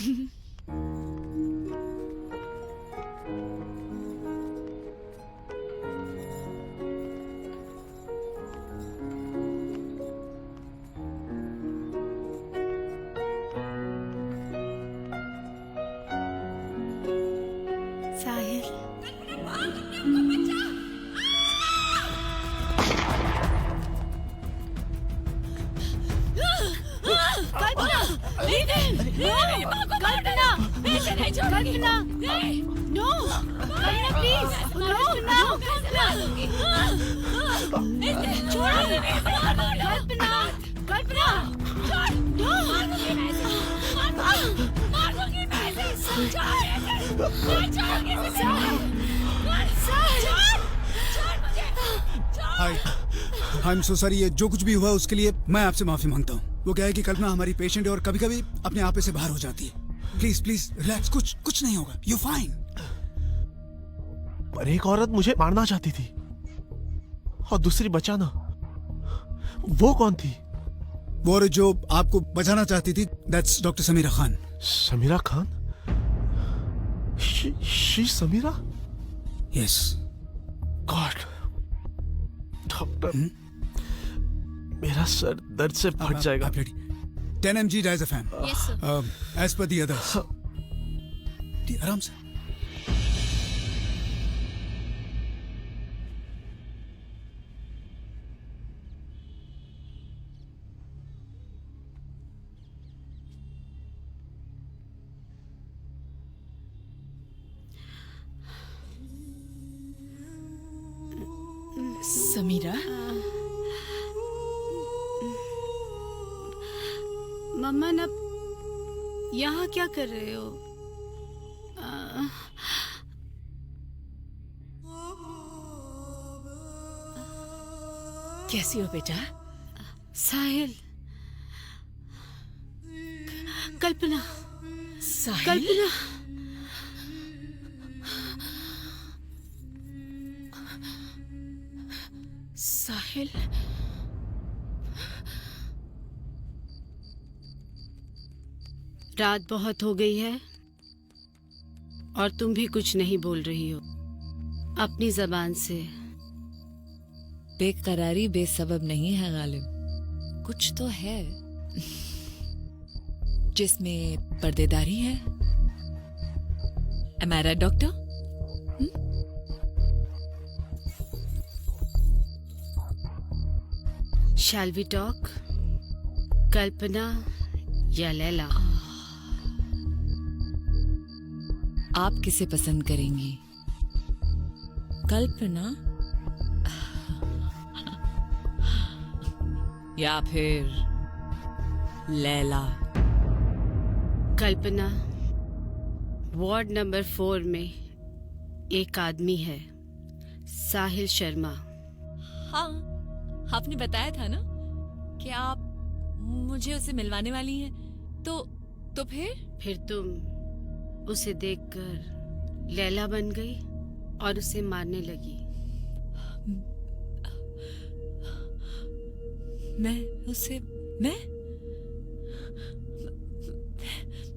Kalpana, no, Kalpana please, no, छोड़ो, कल्पना, कल्पना, नो, हाय, आई एम सो सॉरी। ये जो कुछ भी हुआ उसके लिए मैं आपसे माफी मांगता हूँ। वो क्या है कि कल्पना हमारी पेशेंट है और कभी कभी अपने आपे से बाहर हो जाती है। प्लीज प्लीज रिलैक्स, कुछ नहीं होगा, यू फाइन। पर एक औरत मुझे मारना चाहती थी और दूसरी बचाना। वो कौन थी? वो औरत जो आपको बचाना चाहती थी, that's doctor Sameera Khan. Sameera Khan? She Sameera? Yes. God, doctor, मेरा सर दर्द से फट जाएगा। 10 mg diazepam. Yes, sir. As per the others. आराम से। समीरा, मम्मा न यहाँ क्या कर रहे हो? कैसी हो बेटा? साहिल, कल्पना, साहिल? कल्पना, साहिल? रात बहुत हो गई है और तुम भी कुछ नहीं बोल रही हो अपनी जबान से। बेकरारी बेसबब नहीं है गालिब, कुछ तो है जिसमें पर्देदारी है। Am I right, doctor? Shall we talk? कल्पना या लैला? आप किसे पसंद करेंगी, कल्पना या फिर लैला? कल्पना, वार्ड नंबर 4 में एक आदमी है, साहिल शर्मा। हाँ, आपने बताया था ना कि आप मुझे उसे मिलवाने वाली हैं। तो फिर तुम उसे देखकर लैला बन गई और उसे मारने लगी।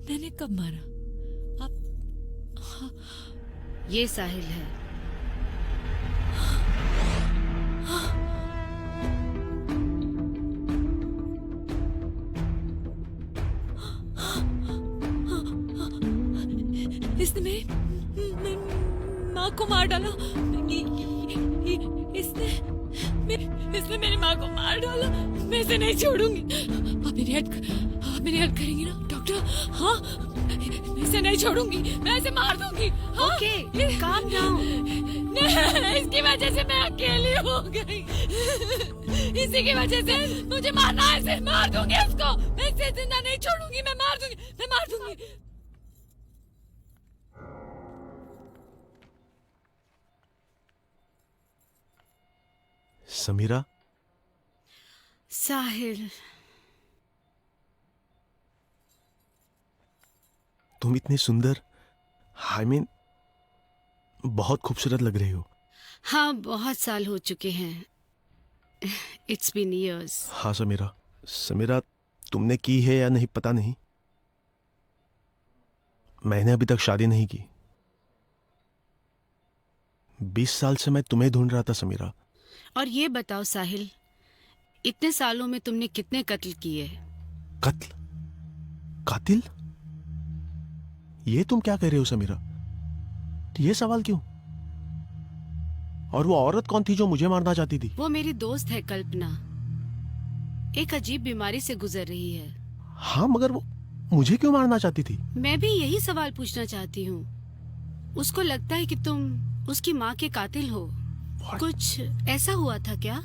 मैंने कब मारा? ये साहिल है। इसने मेरी माँ को मार डाला। इसने मेरी माँ को मार डाला। मैं इसे नहीं छोड़ूंगी। आप मेरी हेल्प करेंगी ना डॉक्टर? हाँ, मैं इसे नहीं छोड़ूंगी, मैं इसे मार दूंगी। हाँ? Okay, calm down। इसकी वजह से मैं अकेली हो गई। इसी की वजह से मुझे मारना है, इसे मार दूंगी उसको। मैं इसे जिंदा नहीं छोड़ूंगी, मैं मार दूंगी। समीरा? साहिल, तुम इतनी सुंदर, आई मीन बहुत खूबसूरत लग रही हो। हाँ, बहुत साल हो चुके हैं। It's been years. हाँ समीरा, तुमने की है या नहीं पता नहीं, मैंने अभी तक शादी नहीं की। 20 साल से मैं तुम्हें ढूंढ रहा था समीरा। और ये बताओ साहिल, इतने सालों में तुमने कितने कत्ल किए? कातिल? ये तुम क्या कह रहे हो समीरा? ये सवाल क्यों? और वो औरत कौन थी जो मुझे मारना चाहती थी? वो मेरी दोस्त है कल्पना, एक अजीब बीमारी से गुजर रही है। हाँ, मगर मुझे क्यों मारना चाहती थी? मैं भी यही सवाल पूछना चाहती हूँ। उसको लगता है कि तुम उसकी माँ के कातिल हो। कुछ ऐसा हुआ था क्या?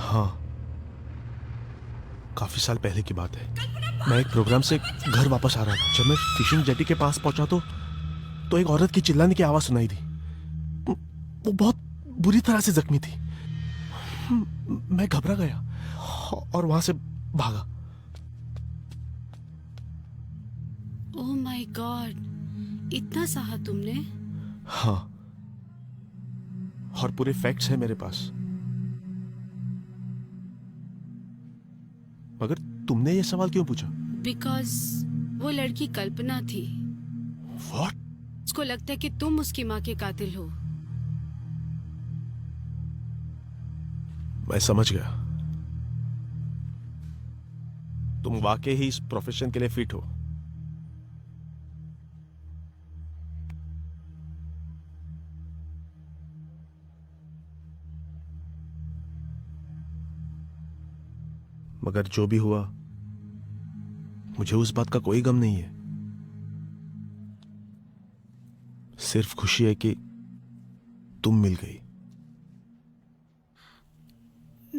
हाँ, काफी साल पहले की बात है। मैं एक प्रोग्राम से घर वापस आ रहा था। जब मैं फिशिंग जेटी के पास पहुंचा तो एक औरत की चिल्लाने की आवाज सुनाई दी। वो बहुत बुरी तरह से जख्मी थी। मैं घबरा गया और वहां से भागा। ओह माय गॉड, इतना सहा तुमने? हाँ, और पूरे फैक्ट्स हैं मेरे पास। मगर तुमने ये सवाल क्यों पूछा? बिकॉज वो लड़की कल्पना थी। What? उसको लगता है कि तुम उसकी माँ के कातिल हो। मैं समझ गया। तुम वाकई ही इस प्रोफेशन के लिए फिट हो। मगर जो भी हुआ, मुझे उस बात का कोई गम नहीं है। सिर्फ खुशी है कि तुम मिल गई।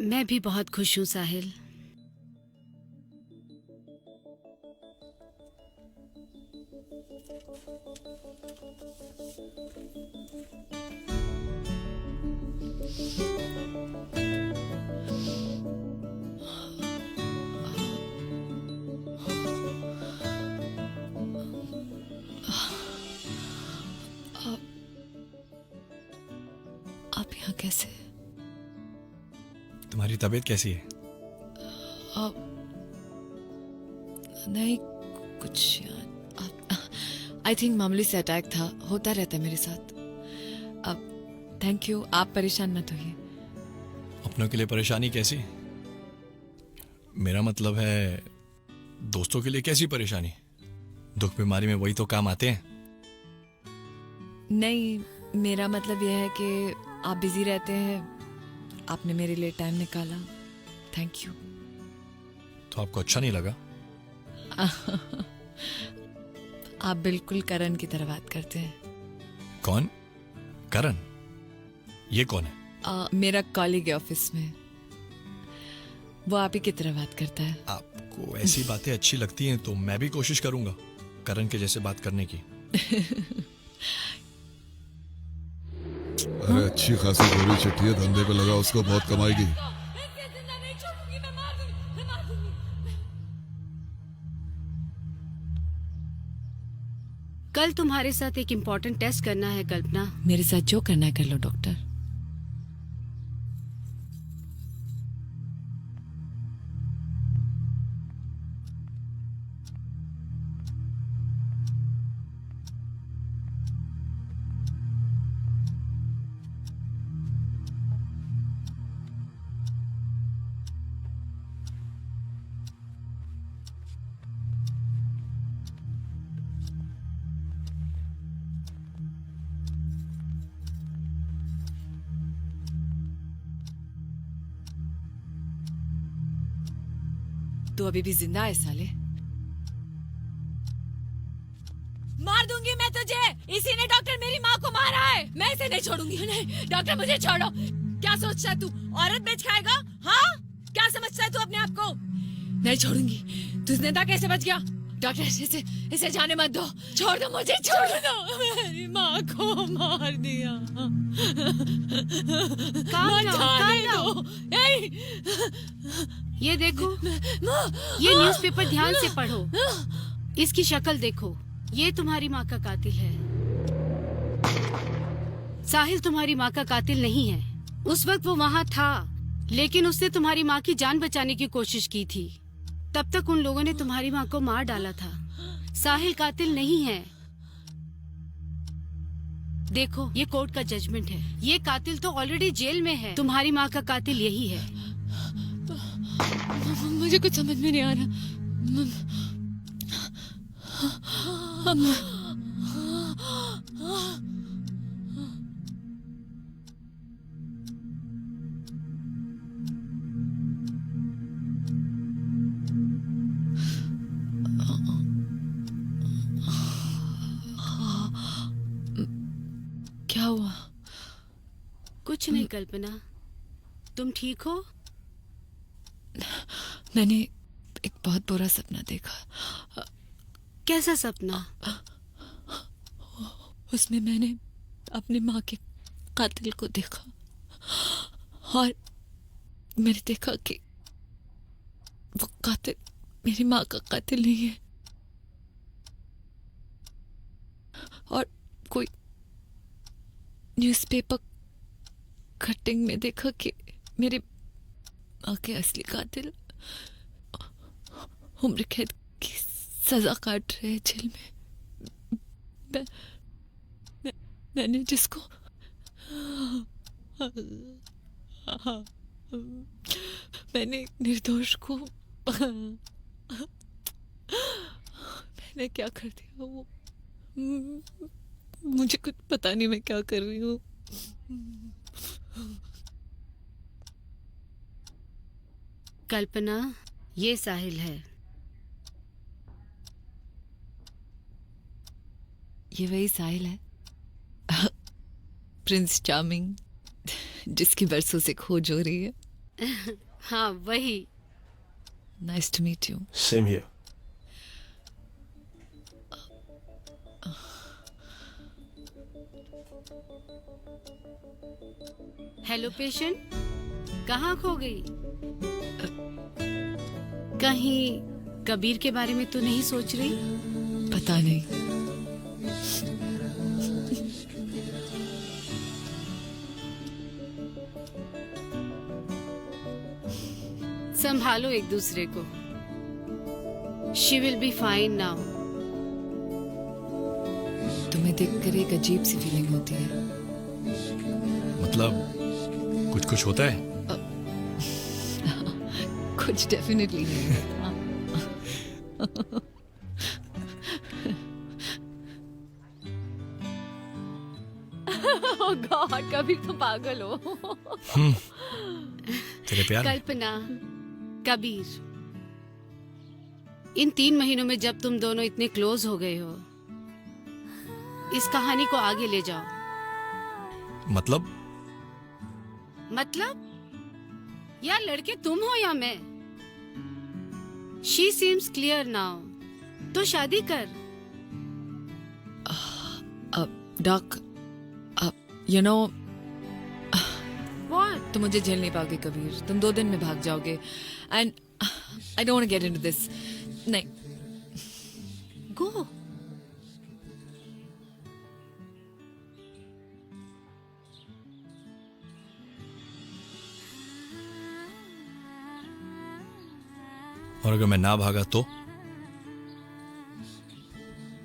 मैं भी बहुत खुश हूँ साहिल। आप यहाँ कैसे? तुम्हारी तबीयत कैसी है? नहीं कुछ आई थिंक मामूली से अटैक था, होता रहता है मेरे साथ। अब थैंक यू, आप परेशान मत होइए। अपनों के लिए परेशानी कैसी? मेरा मतलब है दोस्तों के लिए कैसी परेशानी? दुख बीमारी में वही तो काम आते हैं। नहीं, मेरा मतलब यह है कि आप बिजी रहते हैं, आपने मेरे लिए टाइम निकाला, थैंक यू। तो आपको अच्छा नहीं लगा? आप बिल्कुल करण की तरह बात करते हैं। कौन? करण? ये कौन है? मेरा कॉलीग है ऑफिस में, वो आप ही की तरह बात करता है। आपको ऐसी बातें अच्छी लगती हैं तो मैं भी कोशिश करूंगा करण के जैसे बात करने की। अरे अच्छी खासी गोरी चिट्ठी है, धंधे पे लगा, उसको बहुत कमाएगी। कल तुम्हारे साथ एक इम्पोर्टेंट टेस्ट करना है कल्पना। मेरे साथ जो करना है कर लो डॉक्टर। तू अभी भी जिंदा है साले? मार दूंगी मैं तुझे। इसी ने डॉक्टर मेरी माँ को मारा है। मैं इसे नहीं छोड़ूंगी। नहीं डॉक्टर, मुझे छोड़ो। क्या सोचता है तू, औरत बेच खाएगा? हाँ, क्या समझता है तू अपने आप को? नहीं छोड़ूंगी। तू जिंदा कैसे बच गया? डॉक्टर, इसे जाने मत दो। छोड़ दो मुझे, छोड़ दो। मेरी माँ को मार दिया। Calm down. ये देखो, ये न्यूज़पेपर ध्यान से पढ़ो। इसकी शक्ल देखो, ये तुम्हारी माँ का कातिल है। साहिल तुम्हारी माँ का कातिल नहीं है। उस वक्त वो वहाँ था, लेकिन उसने तुम्हारी माँ की जान बचाने की कोशिश की थी। तब तक उन लोगों ने तुम्हारी माँ को मार डाला था। साहिल कातिल नहीं है। देखो, ये कोर्ट का जजमेंट है। ये कातिल तो ऑलरेडी जेल में है। तुम्हारी माँ का कातिल यही है। मुझे कुछ समझ में नहीं आ रहा। क्या हुआ? कुछ नहीं कल्पना, तुम ठीक हो? मैंने एक बहुत बुरा सपना देखा। कैसा सपना? उसमें मैंने अपनी माँ के कातिल को देखा और मैंने देखा कि वो कातिल मेरी माँ का कातिल नहीं है और कोई न्यूज़पेपर कटिंग में देखा कि मेरी माँ के असली कातिल उम्र कैद की सजा काट रहे हैं जेल में। मैंने जिसको मैंने निर्दोष को मैंने क्या कर दिया, वो मुझे कुछ पता नहीं मैं क्या कर रही हूँ। कल्पना, ये साहिल है। ये वही साहिल है, प्रिंस चार्मिंग, जिसकी बरसों से खोज हो रही है। हाँ, वही। Nice to meet you. Same here. Hello patient, कहाँ खो गई? कहीं कबीर के बारे में तो नहीं सोच रही? पता नहीं। संभालो एक दूसरे को। She will be fine now. तुम्हें देखकर एक अजीब सी फीलिंग होती है। मतलब कुछ कुछ होता है? कुछ डेफिनेटली नहीं। ओह गॉड, कबीर तुम पागल हो। तेरे प्यार? कल्पना, कबीर, इन 3 महीनों में जब तुम दोनों इतने क्लोज हो गए हो, इस कहानी को आगे ले जाओ। मतलब या लड़के तुम हो या मैं? शी सीम्स क्लियर नाउ, तो शादी कर। Doc, you know, What? तुम मुझे झेल नहीं पाओगे कबीर। तुम 2 दिन में भाग जाओगे and I don't want to get into this. नहीं। गो। और अगर मैं ना भागा तो?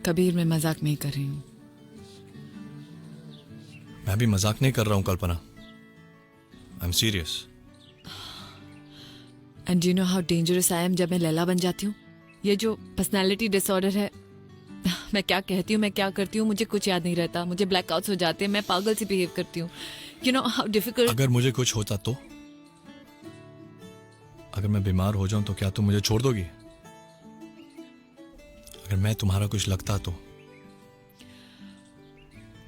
कबीर, मैं मजाक नहीं कर रही हूँ। मैं भी मजाक नहीं कर रहा हूँ Kalpana. I am serious. And you know how dangerous I am जब मैं लैला बन जाती हूँ। ये जो पर्सनालिटी डिसऑर्डर है, मैं क्या कहती हूँ, मैं क्या करती हूँ, मुझे कुछ याद नहीं रहता। मुझे ब्लैकआउट्स हो जाते हैं, मैं पागल सी बिहेव करती हूँ। You know how difficult. अगर मुझे कुछ होता तो? अगर मैं बीमार हो जाऊं तो क्या तुम मुझे छोड़ दोगी? अगर मैं तुम्हारा कुछ लगता तो?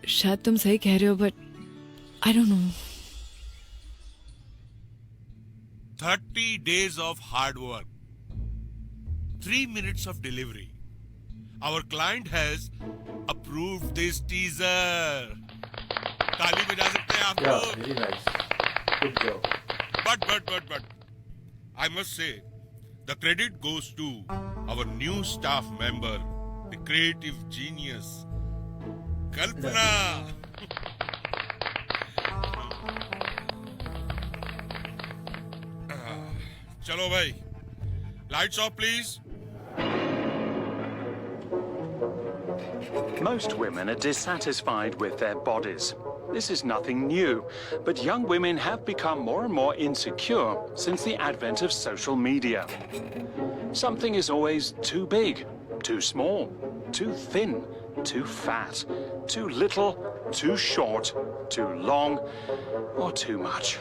शायद तुम सही कह रहे हो, but I don't know. 30 days of hard work, 3 minutes of delivery. Our client has approved this teaser. ताली बजा सकते हैं आप लोग? Very nice. Good job. But I must say, the credit goes to our new staff member, the creative genius, Kalpana. चलो भाई, lights off please. Most women are dissatisfied with their bodies. This is nothing new, but young women have become more and more insecure since the advent of social media. Something is always too big, too small, too thin, too fat, too little, too short, too long, or too much.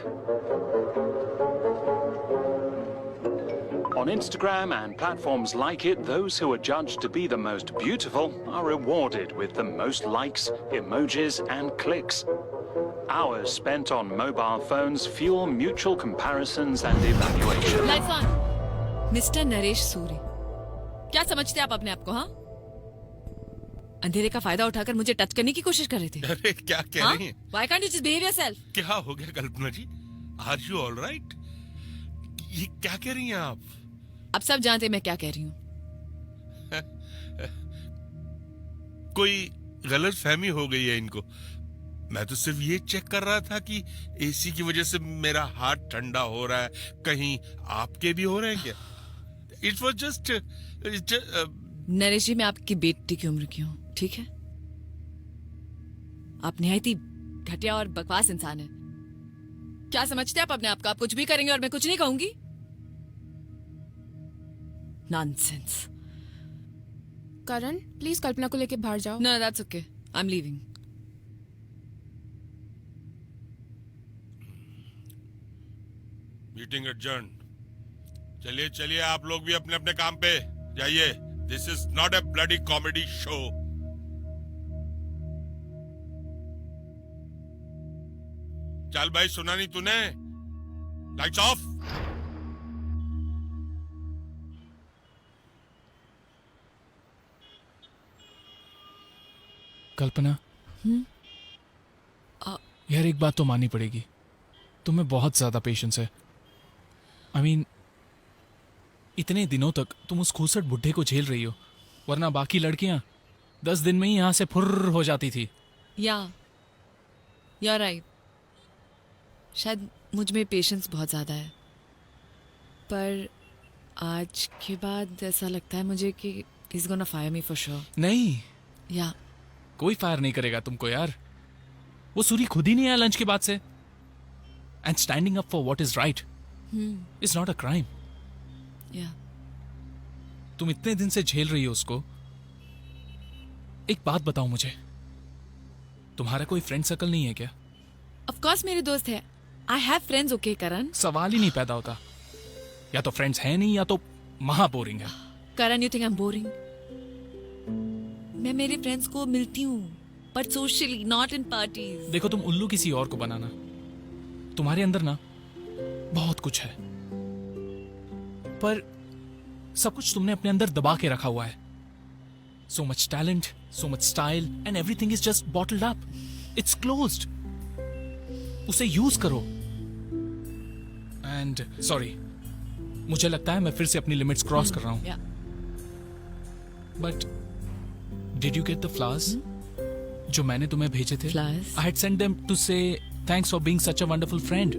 On Instagram and platforms like it, those who are judged to be the most beautiful are rewarded with the most likes, emojis, and clicks. Hours spent on mobile phones fuel mutual comparisons and evaluation. Lights on. Mister Naresh Suri, क्या समझते हैं आप अपने आप को? हाँ, अंधेरे का फायदा उठाकर मुझे टच करने की कोशिश कर रहे थे। अरे क्या कह रही हैं? Why can't you just behave yourself? क्या हो गया कल्पना जी? Are you all right? ये क्या कह रही हैं आप? अब सब जानते हैं मैं क्या कह रही हूँ। कोई गलत फहमी हो गई है इनको। मैं तो सिर्फ ये चेक कर रहा था कि एसी की वजह से मेरा हाथ ठंडा हो रहा है, कहीं आपके भी हो रहे हैं क्या? इट वॉज जस्ट नरेश जी, मैं आपकी बेटी की उम्र की हूँ, ठीक है? आप निहायत ही घटिया और बकवास इंसान है। क्या समझते हैं आप अपने आप को? आप कुछ भी करेंगे और मैं कुछ नहीं कहूंगी? नॉनसेंस। करण, प्लीज कल्पना को लेके बाहर जाओ। No, that's okay, I am leaving. Meeting adjourn. चलिए चलिए, आप लोग भी अपने अपने काम पे जाइए। This is not a bloody comedy show. चल भाई, सुना नहीं तूने? Lights off. कल्पना, यार एक बात तो माननी पड़ेगी, तुम्हें बहुत ज्यादा पेशेंस है। आई मीन, इतने दिनों तक तुम उस खूसट बुढ़े को झेल रही हो, वरना बाकी लड़कियां 10 दिन में ही यहां से फुर्र हो जाती थी। या राइट, शायद मुझ में पेशेंस बहुत ज़्यादा है, पर आज के बाद ऐसा लगता है मुझे कि he's gonna fire me for sure। नहीं, या कोई फायर नहीं करेगा तुमको यार। वो सूरी खुद ही नहीं आया लंच के बाद से। And standing up for what is right is not a crime. या तुम इतने दिन से झेल रही हो उसको। एक बात बताओ मुझे, तुम्हारा कोई फ्रेंड सर्कल नहीं है क्या? ऑफ कोर्स मेरे दोस्त है। आई हैव फ्रेंड्स, ओके करण? सवाल ही नहीं पैदा होता। या तो फ्रेंड्स हैं नहीं, या तो महा बोरिंग है। Karan, you think I am boring? मैं मेरे फ्रेंड्स को मिलती हूँ, but socially, not in parties. देखो, तुम उल्लू किसी और को बनाना, तुम्हारे अंदर ना बहुत कुछ है, पर सब कुछ तुमने अपने अंदर दबा के रखा हुआ है। So much talent, so much style, and everything is just bottled up. It's closed. उसे यूज करो। And sorry, मुझे लगता है मैं फिर से अपनी लिमिट्स क्रॉस कर रहा हूँ। But did you get the flowers? जो मैंने तुम्हें भेजे थे? Flowers? I had sent them to say thanks for being such a wonderful friend.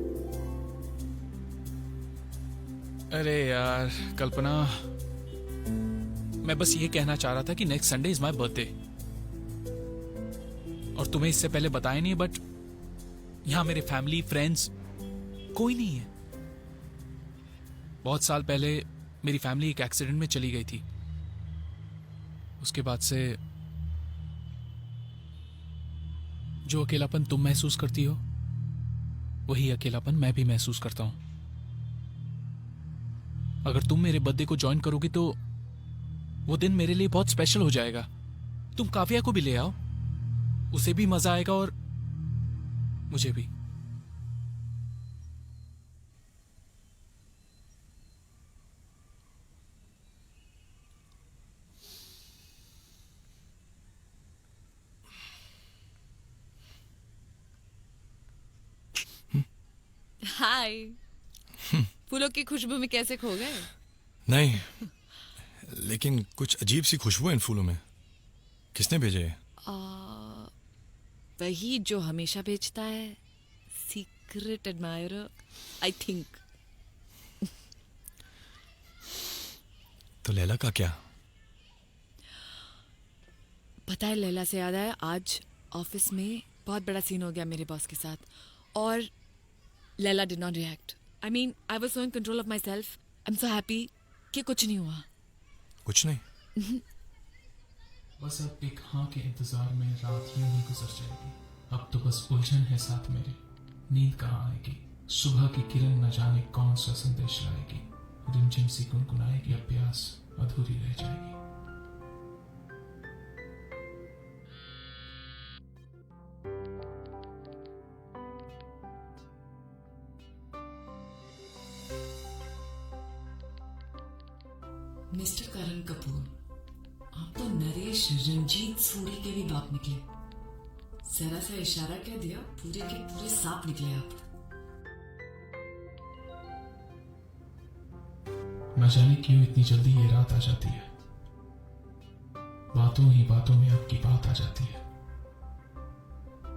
अरे यार कल्पना, मैं बस ये कहना चाह रहा था कि next Sunday is my birthday, और तुम्हें इससे पहले बताया नहीं, बट यहां मेरे फैमिली फ्रेंड्स कोई नहीं है। बहुत साल पहले मेरी फैमिली एक एक्सीडेंट में चली गई थी। उसके बाद से जो अकेलापन तुम महसूस करती हो, वही अकेलापन मैं भी महसूस करता हूं। अगर तुम मेरे बर्थडे को ज्वाइन करोगी तो वो दिन मेरे लिए बहुत स्पेशल हो जाएगा। तुम काव्या को भी ले आओ, उसे भी मजा आएगा और मुझे भी। हाय। फूलों की खुशबू में कैसे खो गए? नहीं, लेकिन कुछ अजीब सी खुशबू है इन फूलों में। किसने भेजे है? वही जो हमेशा बेचता है, सीक्रेट एडमायरर, आई थिंक। तो लैला का क्या? पता है, लैला से याद आया, आज ऑफिस में बहुत बड़ा सीन हो गया मेरे बॉस के साथ, और Laila did not react. I mean, I was so in control of my self. I am so happy कि कुछ नहीं हुआ। कुछ नहीं? बस अब एक हाँ के इंतजार में रात यूं ही गुजर जाएगी। अब तो बस उलझन है साथ मेरे, नींद कहाँ आएगी, सुबह की किरण न जाने कौन सा संदेश लाएगी। रिमझिम सी गुनगुनाएगी, अब प्यास अधूरी रह जाएगी। मिस्टर करण कपूर, आप तो नरेश रंजीत सूरी के भी बाप निकले। जरा सा इशारा कह दिया, पूरे के पूरे सांप निकले आप। न जाने क्यों इतनी जल्दी ये रात आ जाती है। बातों ही बातों में आपकी बात आ जाती है।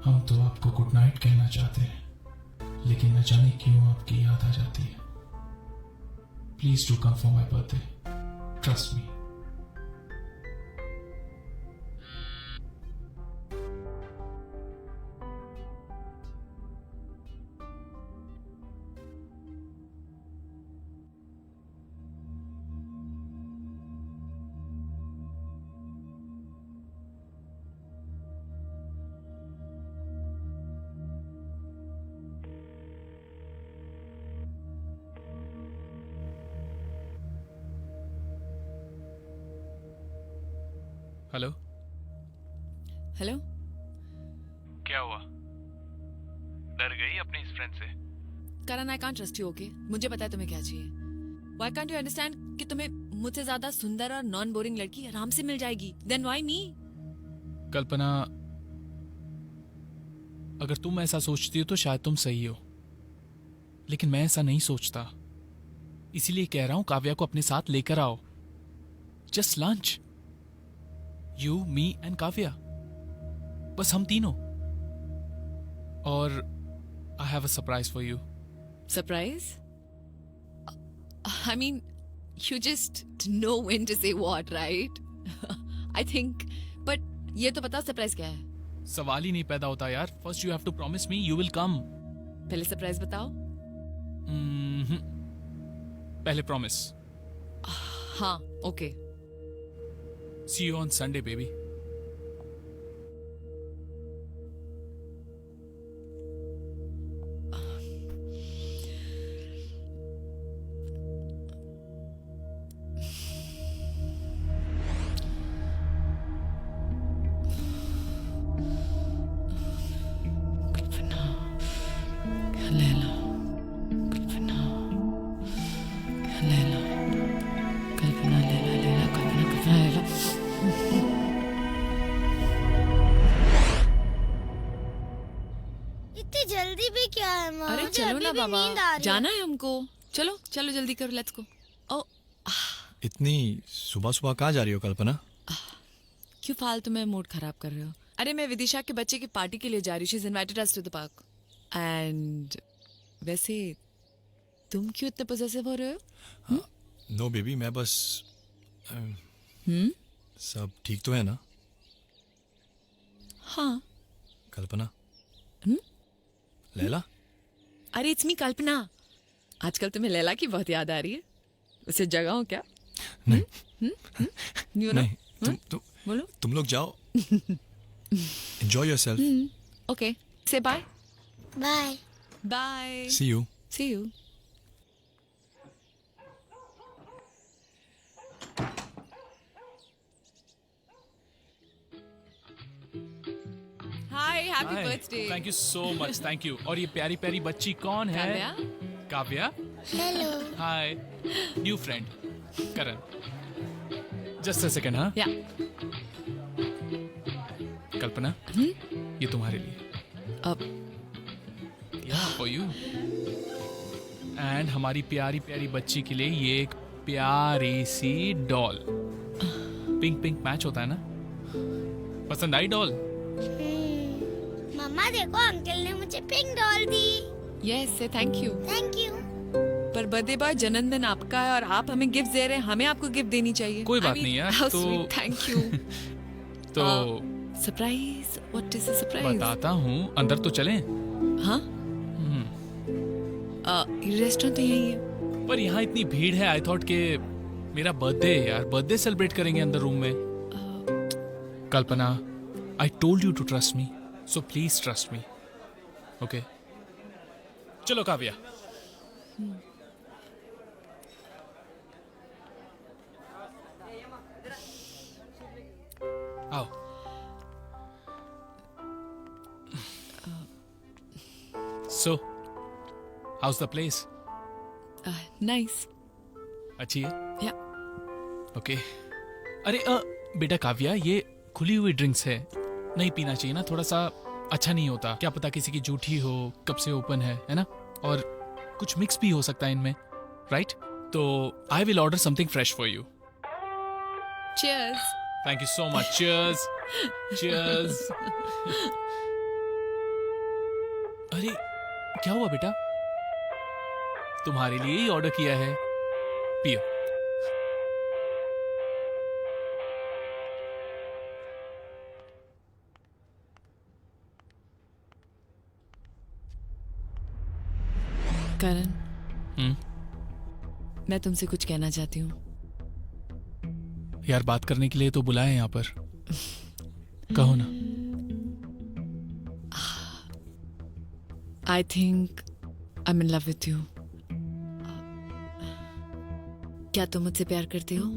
हम तो आपको गुड नाइट कहना चाहते हैं, लेकिन न जाने क्यों आपकी याद आ जाती है। Please do come for my birthday, trust me. Hello hello. क्या हुआ? डर गई अपनी इस फ्रेंड से? Karan, I can't trust you, okay? मुझे पता है तुम्हें क्या चाहिए। व्हाई कांट यू अंडरस्टैंड कि तुम्हें मुझसे ज्यादा सुंदर और नॉन बोरिंग लड़की आराम से मिल जाएगी। देन व्हाई मी? कल्पना, अगर तुम ऐसा सोचती हो तो शायद तुम सही हो, लेकिन मैं ऐसा नहीं सोचता। इसीलिए कह रहा हूं काव्या को अपने साथ लेकर आओ। Just lunch, you, me and Kavya, बस हम तीनों। और I have a surprise for you. Surprise? I mean, you just know when to say what, right? I think, but ये तो बताओ सरप्राइज क्या है? सवाल ही नहीं पैदा होता यार। First you have to promise me you will come. पहले सरप्राइज बताओ। पहले प्रॉमिस। हाँ, okay. See you on Sunday, baby. जल्दी भी क्या है माँ? अरे मुझे चलो अभी ना भी बाबा, नींद आ रही है। जाना है हमको। चलो चलो जल्दी करो, लेट्स गो। ओ, इतनी सुबह सुबह कहाँ जा रही हो कल्पना? क्यों फालतू में मूड खराब कर रहे हो? अरे मैं विदिशा के बच्चे की पार्टी के लिए जा रही हूँ। She is invited us to the park. एंड वैसे तुम क्यों इतने पॉसेसिव हो रहे हो? नो बेबी, मैं बस सब ठीक तो है ना? हाँ। कल्पना, लैला? अरे इट्स मी कल्पना। आजकल तुम्हें लैला की बहुत याद आ रही है। उसे जगाओ क्या? नहीं। You know? नहीं, बोलो। तुम लोग जाओ। Enjoy yourself. Okay. Say bye. Bye. Bye. See you. See you. Hi, happy birthday. Thank you so much, thank you. और ये प्यारी प्यारी बच्ची कौन है? Kavya. Kavya? Hello. Hi, new friend Karan. Just a second. हाँ, या। कल्पना, ये तुम्हारे लिए। अब फॉर यू। एंड हमारी प्यारी प्यारी बच्ची के लिए ये एक प्यारी C double. Pink pink match होता है ना? पसंद आई डॉल? मम्मा देखो, अंकल ने मुझे पिंक डॉल दी। यस, से थैंक यू। Thank you. पर बर्थडे बॉय, जन्मदिन आपका है और आप हमें गिफ्ट दे रहे हैं। हमें आपको गिफ्ट देनी चाहिए। कोई बात नहीं यार। तो थैंक यू। तो surprise? What is the surprise? बताता हूँ, अंदर तो चलें? हाँ, रेस्टोरेंट तो यही है। पर यहाँ इतनी भीड़ है। आई थॉट के मेरा बर्थडे है यार, बर्थडे सेलिब्रेट करेंगे अंदर रूम में। Kalpana, I told you to trust me, so please trust me, okay? चलो Kavya. So, how's the place? Nice. अच्छी है? Yeah. Okay. अरे बेटा काव्या, ये खुली हुई ड्रिंक्स है, नहीं पीना चाहिए ना, थोड़ा सा अच्छा नहीं होता। क्या पता किसी की जूठी हो, कब से ओपन है ना? और कुछ मिक्स भी हो सकता है इनमें, राइट? तो I will order something fresh for you. Cheers. Thank you so much. Cheers. Cheers. अरे क्या हुआ बेटा? तुम्हारे लिए ही ऑर्डर किया है, पियो। करण, मैं तुमसे कुछ कहना चाहती हूँ। यार बात करने के लिए तो बुलाए यहाँ पर, कहो ना। I think I'm in love with you. क्या तुम मुझसे प्यार करते हो?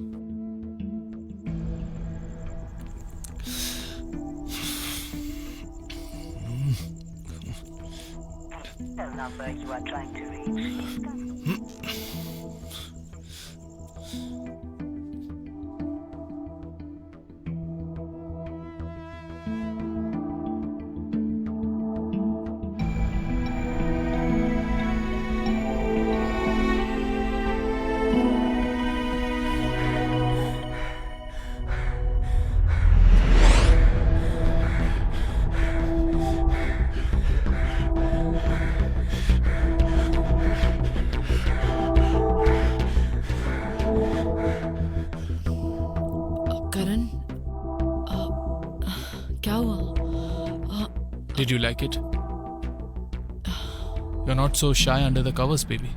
Did you like it? You're not so shy under the covers, baby.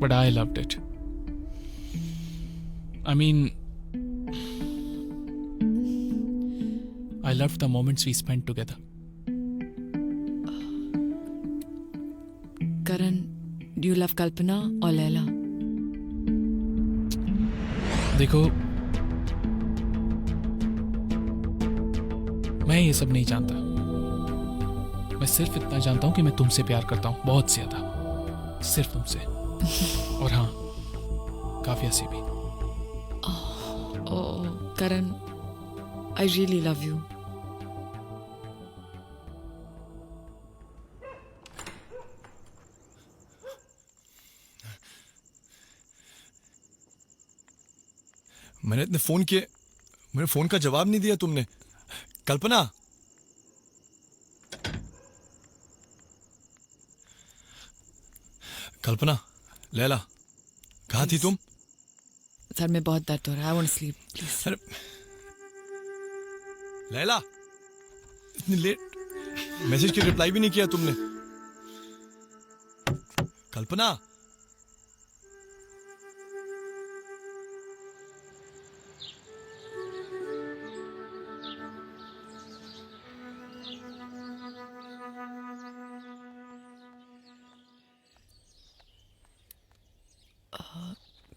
But I loved it. I mean, I loved the moments we spent together. Karan, do you love Kalpana or Laila? देखो, मैं ये सब नहीं जानता। मैं सिर्फ इतना जानता हूं कि मैं तुमसे प्यार करता हूं, बहुत ज्यादा, सिर्फ तुमसे। और हाँ, काव्या से भी। Oh, Karan, I really love you. मैंने इतने फोन किए, मेरे फोन का जवाब नहीं दिया तुमने। कल्पना, कल्पना, लैला, कहाँ थी तुम? सर में बहुत दर्द हो रहा है, I want to sleep, please. अरे लैला, इतनी लेट, मैसेज की रिप्लाई भी नहीं किया तुमने। कल्पना,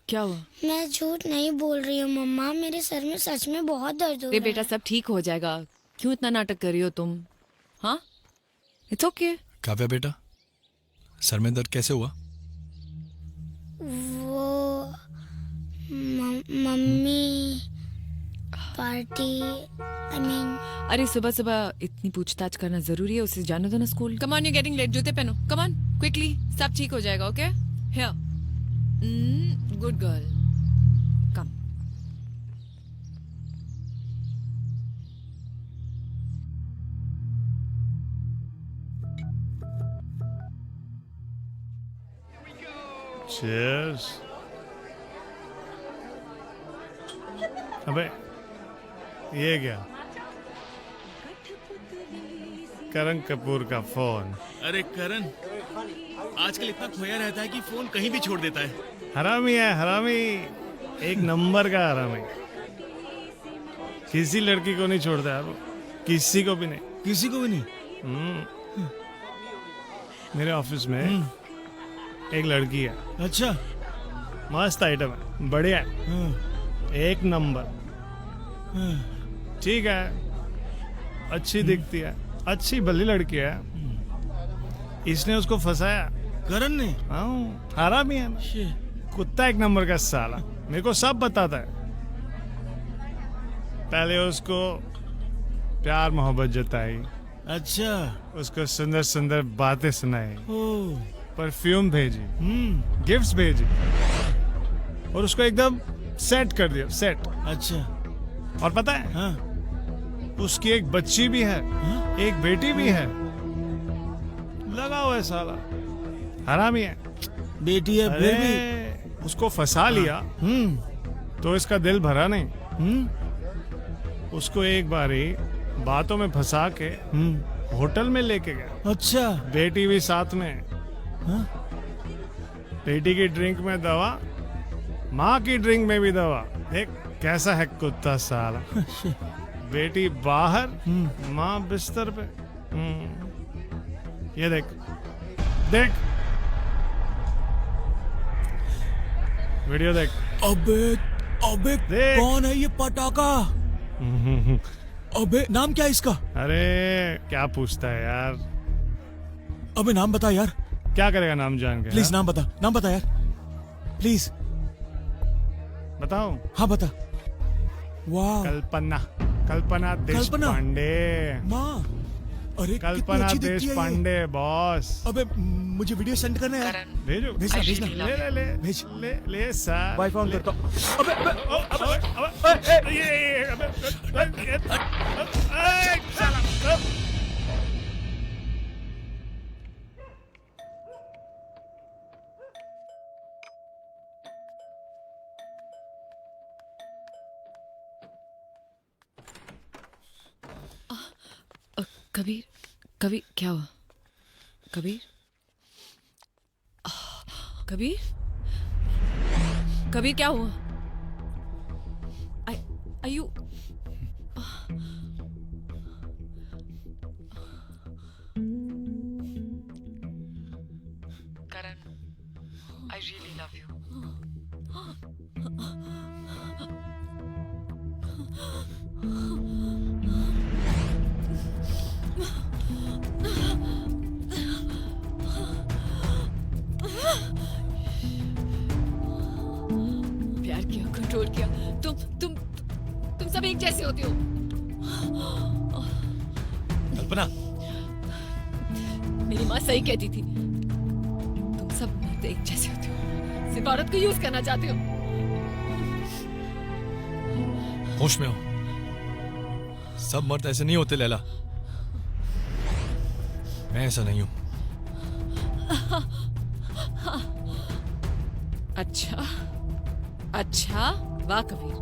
क्या हुआ? मैं झूठ नहीं बोल रही हूँ मम्मा, मेरे सर में सच में बहुत दर्द हो रहा है। बेटा सब ठीक हो जाएगा, क्यों इतना नाटक कर रही हो तुम? हाँ, इट्स ओके। काव्या बेटा, सर में दर्द कैसे हुआ? वो मम्मी पार्टी, आई मीन। अरे सुबह सुबह इतनी पूछताछ करना जरूरी है? उसे जाने दो ना school. Come on, you getting late, जूते पहनो, कम ऑन क्विकली, सब ठीक हो जाएगा। Okay, here, good girl, come. Cheers. अबे ये क्या? करण कपूर का फोन। अरे करण, आजकल इतना खोया रहता है कि फोन कहीं भी छोड़ देता है। हरामी है, हरामी, एक नंबर का हरामी। किसी लड़की को नहीं छोड़ता यार वो, किसी को भी नहीं। किसी को भी नहीं? मेरे ऑफिस में एक लड़की है। अच्छा, मस्त आइटम है, बढ़िया है, एक नंबर। ठीक है, अच्छी दिखती है, अच्छी भली लड़की है, इसने उसको फंसाया। करण ने? हाँ, हरामी है ना, कुत्ता एक नंबर का साला, मेरे को सब बताता है। पहले उसको प्यार मोहब्बत जताई, अच्छा, उसको सुंदर सुंदर बातें सुनाई, परफ्यूम भेजी, गिफ्ट्स भेजी, और उसको एकदम सेट कर दिया, सेट। अच्छा, और पता है, हाँ, उसकी एक बच्ची भी है, हाँ? एक बेटी भी है। लगा हुआ है साला, हरामी है। बेटी है फिर भी उसको फंसा लिया, तो इसका दिल भरा नहीं। उसको एक बारी बातों में फंसा के होटल में लेके गया। अच्छा, बेटी भी साथ में। हाँ? बेटी की ड्रिंक में दवा, माँ की ड्रिंक में भी दवा। देख कैसा है कुत्ता साला। बेटी बाहर, माँ बिस्तर पे। ये देख देख, वीडियो देख। अबे अबे देख। कौन है ये पटाखा? अबे नाम क्या है इसका? अरे क्या पूछता है यार। अबे नाम बता यार। क्या करेगा नाम जान के? प्लीज नाम बता यार, प्लीज। बताओ? हाँ बता। वाह, कल्पना देशपांडे। माँ, अरे कल्पना देशपांडे बॉस। अबे मुझे वीडियो सेंड करना है यार। भेजो, भेजना। ले सर। वाईफाई ऑन करता हूँ। कबीर क्या हुआ? कबीर क्या हुआ? Are you? Karan, I really love you. प्यार किया, कंट्रोल किया। तुम सब एक जैसे होते हो। कल्पना, मेरी माँ सही कहती थी, तुम सब मर्द एक जैसे होते हो, सिर्फ औरत को यूज करना चाहते हो। होश में हो, सब मर्द ऐसे नहीं होते लैला। मैं ऐसा नहीं हूं। अच्छा, वाह कबीर,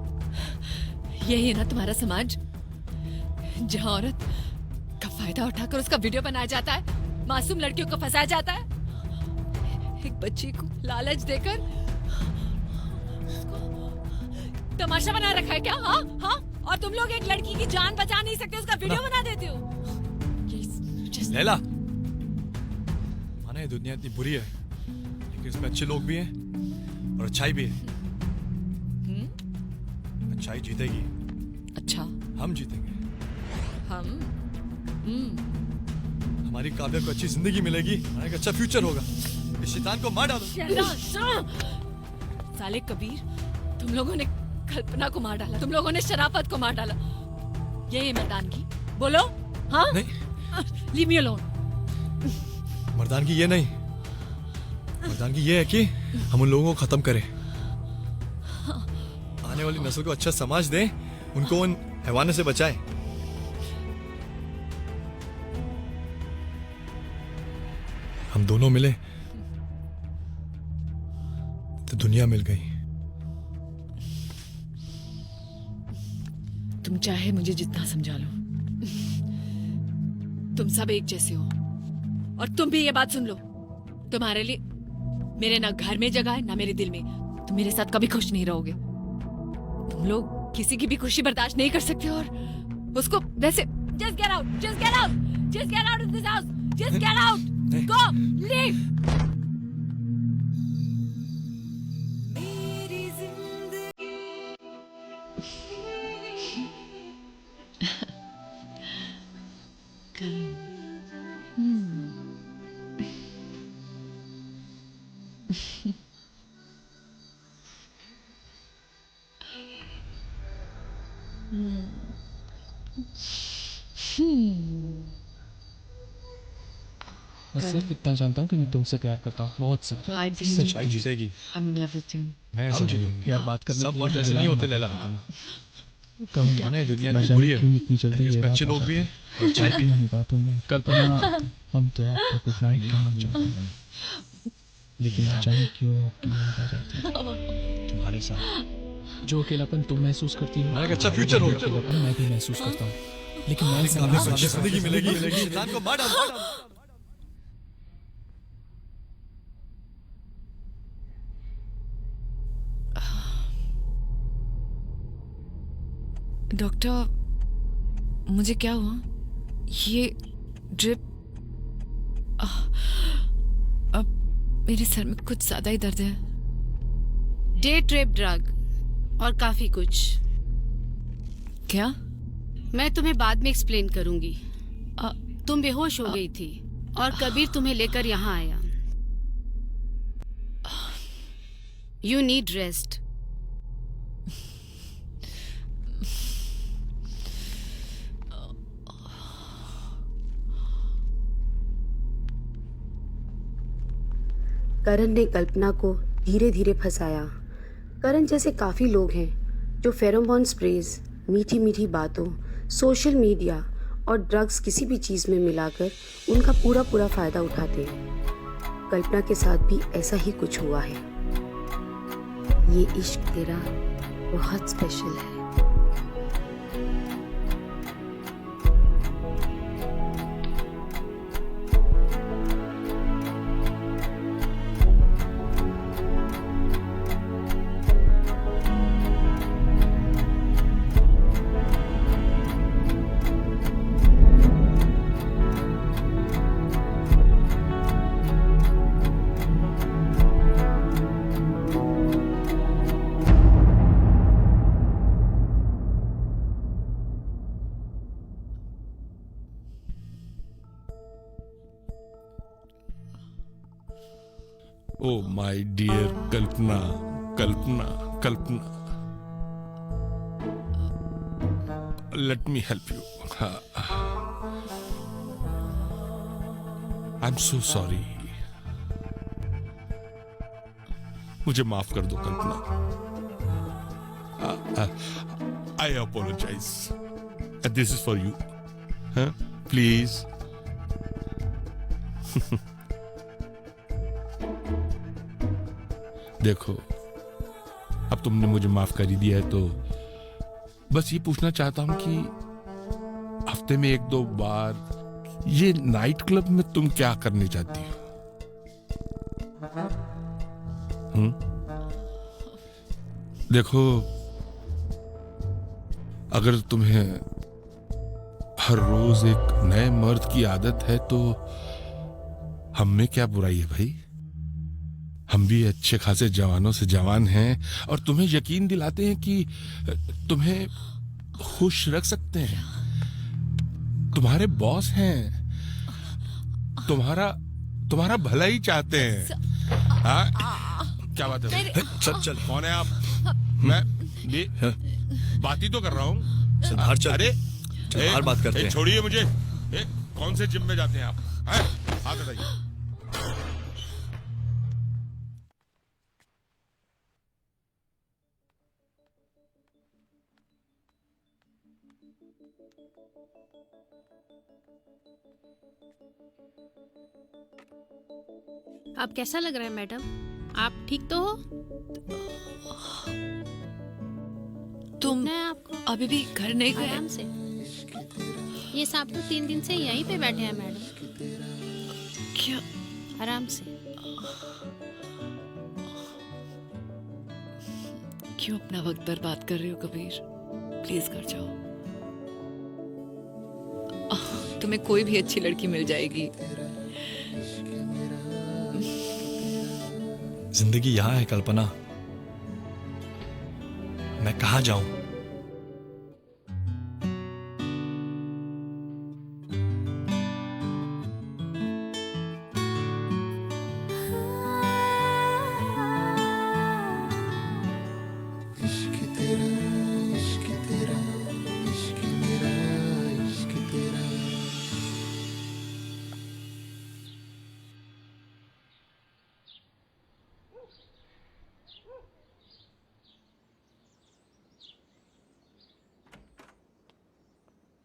यही है ना तुम्हारा समाज, जहाँ औरत का फायदा उठाकर उसका वीडियो बनाया जाता है, मासूम लड़कियों को फंसाया जाता है, एक बच्ची को लालच देकर तमाशा बना रखा है क्या? हाँ, और तुम लोग एक लड़की की जान बचा नहीं सकते, उसका वीडियो बना देते हो। लैला, माना ये दुनिया इतनी बुरी है, लेकिन इसमें अच्छे लोग भी हैं और अच्छाई भी है। अच्छाई जीतेगी। अच्छा, हम जीतेंगे। हमारी काव्या को अच्छी जिंदगी मिलेगी, हमारा एक अच्छा फ्यूचर होगा। इस शैतान को मार डालो। साले कबीर, तुम लोगों ने कल्पना को मार डाला, तुम लोगों ने शराफत को मार डाला। ये मर्दानगी बोलो? हाँ, नहीं, लीव मी अलोन। मर्दानगी ये नहीं, मर्दानगी ये है कि हम उन लोगों को खत्म करें, आने वाली नस्ल को अच्छा समाज दें, उनको उन हैवानों से बचाएं। हम दोनों मिले तो दुनिया मिल गई। तुम चाहे मुझे जितना समझा लो, तुम सब एक जैसे हो। और तुम भी ये बात सुन लो, तुम्हारे लिए मेरे ना घर में जगह है ना मेरे दिल में। तुम मेरे साथ कभी खुश नहीं रहोगे। तुम लोग किसी की भी खुशी बर्दाश्त नहीं कर सकते और उसको वैसे just get out, just get out, just get out of this house, just get out, go, leave. मैं सिर्फ इतना जानता हूँ कि मैं तुमसे प्यार करता हूँ, बहुत सच्चाई जीतेगी। मैं समझूंगी यार, बात करने सब वक्त ऐसे नहीं होते लैला। कम क्या है, दुनिया मैं बुरी है। क्यों इतनी जल्दी इसमें ये अच्छे बात लोग भी हैं आता और चाय भी है। बातों में कल्पना, हम तो आपको कुछ नहीं कहना चाहते हैं, लेकिन अचानक क्यों आपकी याद आ जाती है तुम्हारे साथ। जो अकेलापन तुम महसूस करती हो, एक अच्छा फ्यूचर होगा। अकेलापन मैं भी महसूस करता हूँ, लेकिन मैं जिंदगी मिलेगी, शैतान को मार डाल। डॉक्टर, मुझे क्या हुआ? ये ड्रिप अब मेरे सर में कुछ ज्यादा ही दर्द है। डे ट्रिप ड्रग और काफी कुछ। क्या? मैं तुम्हें बाद में एक्सप्लेन करूंगी। तुम बेहोश हो गई थी और कबीर तुम्हें लेकर यहाँ आया। You need rest. करण ने कल्पना को धीरे धीरे फंसाया। करण जैसे काफी लोग हैं जो फेरोमोन स्प्रेज, मीठी मीठी बातों, सोशल मीडिया और ड्रग्स किसी भी चीज में मिलाकर उनका पूरा फायदा उठाते हैं। कल्पना के साथ भी ऐसा ही कुछ हुआ है। ये इश्क तेरा बहुत स्पेशल है। Oh, my dear Kalpana, Kalpana, Kalpana. Let me help you. I'm so sorry. मुझे माफ कर दो कल्पना. I apologize. And this is for you. Huh? Please. देखो, अब तुमने मुझे माफ कर ही दिया है, तो बस ये पूछना चाहता हूं कि हफ्ते में 1-2 बार ये नाइट क्लब में तुम क्या करने जाती हो? देखो, अगर तुम्हें हर रोज एक नए मर्द की आदत है तो हम में क्या बुराई है भाई? हम भी अच्छे खासे जवानों से जवान हैं और तुम्हें यकीन दिलाते हैं कि तुम्हें खुश रख सकते हैं। तुम्हारे बॉस हैं, तुम्हारा भला ही चाहते हैं। हाँ, क्या बात है? चल कौन है आप? मैं ये बात ही तो कर रहा हूँ। बाहर चल। अरे बाहर बात करते हैं। छोड़िए मुझे। कौन से जिम में जाते हैं आप? हाथ हटाइए। अब कैसा लग रहा है मैडम? आप ठीक तो हो? तुम है आपको अभी भी घर नहीं गए? आराम से। ये साहब तो 3 दिन से यहीं पे बैठे हैं मैडम। क्या? आराम से। क्यों अपना वक्त बर्बाद कर रहे हो कबीर? प्लीज घर जाओ। तुम्हें कोई भी अच्छी लड़की मिल जाएगी। जिंदगी यहाँ है कल्पना, मैं कहाँ जाऊं?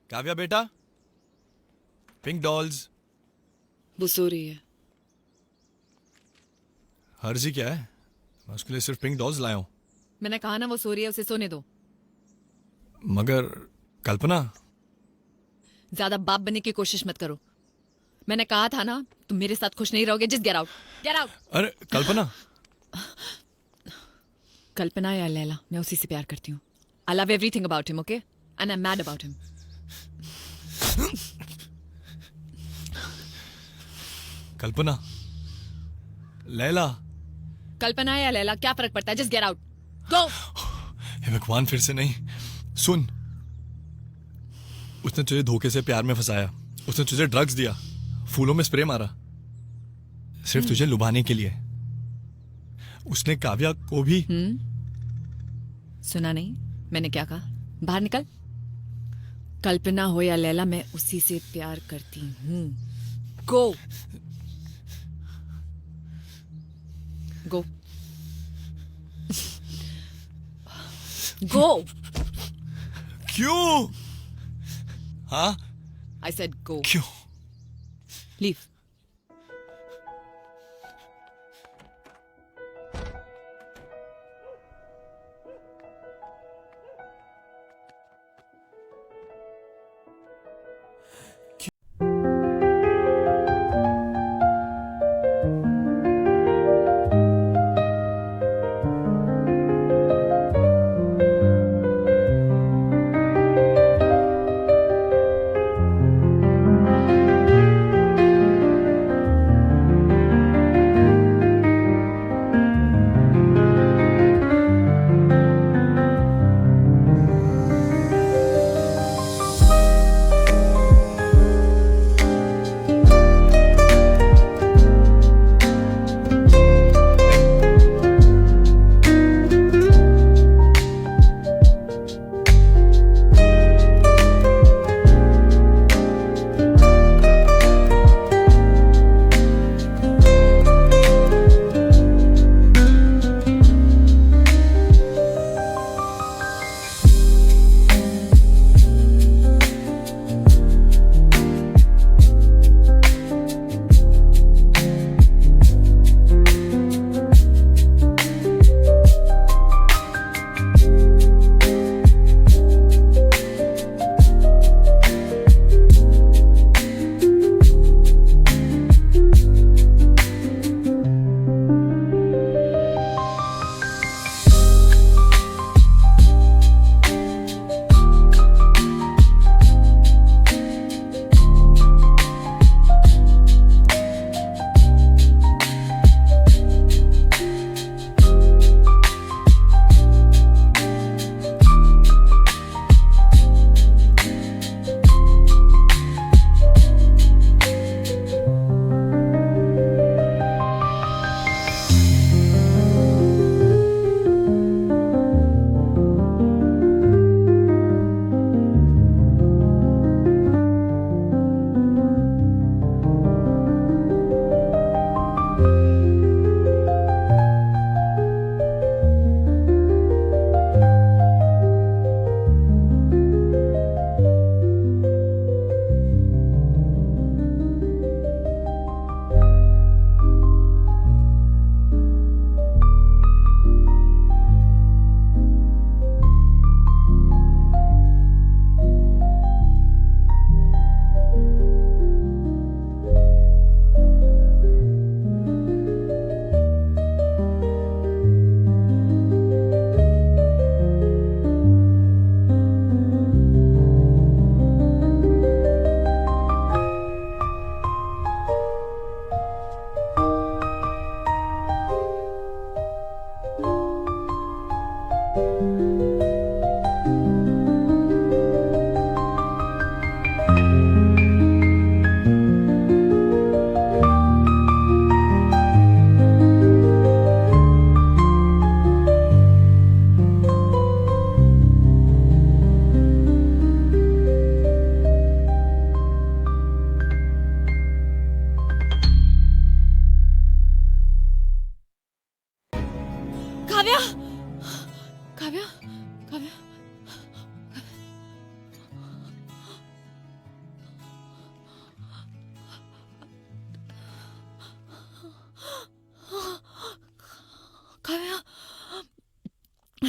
काव्या बेटा, पिंक डॉल्स। वो सो रही है। हर्जी क्या है, मैं उसके लिए सिर्फ पिंक डॉल्स लाया हूं। मैंने कहा ना वो सो रही है, उसे सोने दो। मगर कल्पना, ज्यादा बाप बनने की कोशिश मत करो। मैंने कहा था ना तुम मेरे साथ खुश नहीं रहोगे। Just get out, get out. अरे कल्पना। कल्पना या लैला, मैं उसी से प्यार करती हूँ। I love everything about him, okay, and I am mad about him. Kalpana, Laila. Kalpana या लैला, क्या फर्क पड़ता है? Just get out, go. हे भगवान, फिर से नहीं। सुन, उसने तुझे धोखे से प्यार में फंसाया, उसने तुझे ड्रग्स दिया, फूलों में स्प्रे मारा, सिर्फ तुझे लुभाने के लिए। उसने काव्या को भी। सुना नहीं मैंने क्या कहा? बाहर निकल। कल्पना हो या लैला, मैं उसी से प्यार करती हूँ। गो गो गो। क्यों? हाँ, आई सेड गो। क्यों? लीव।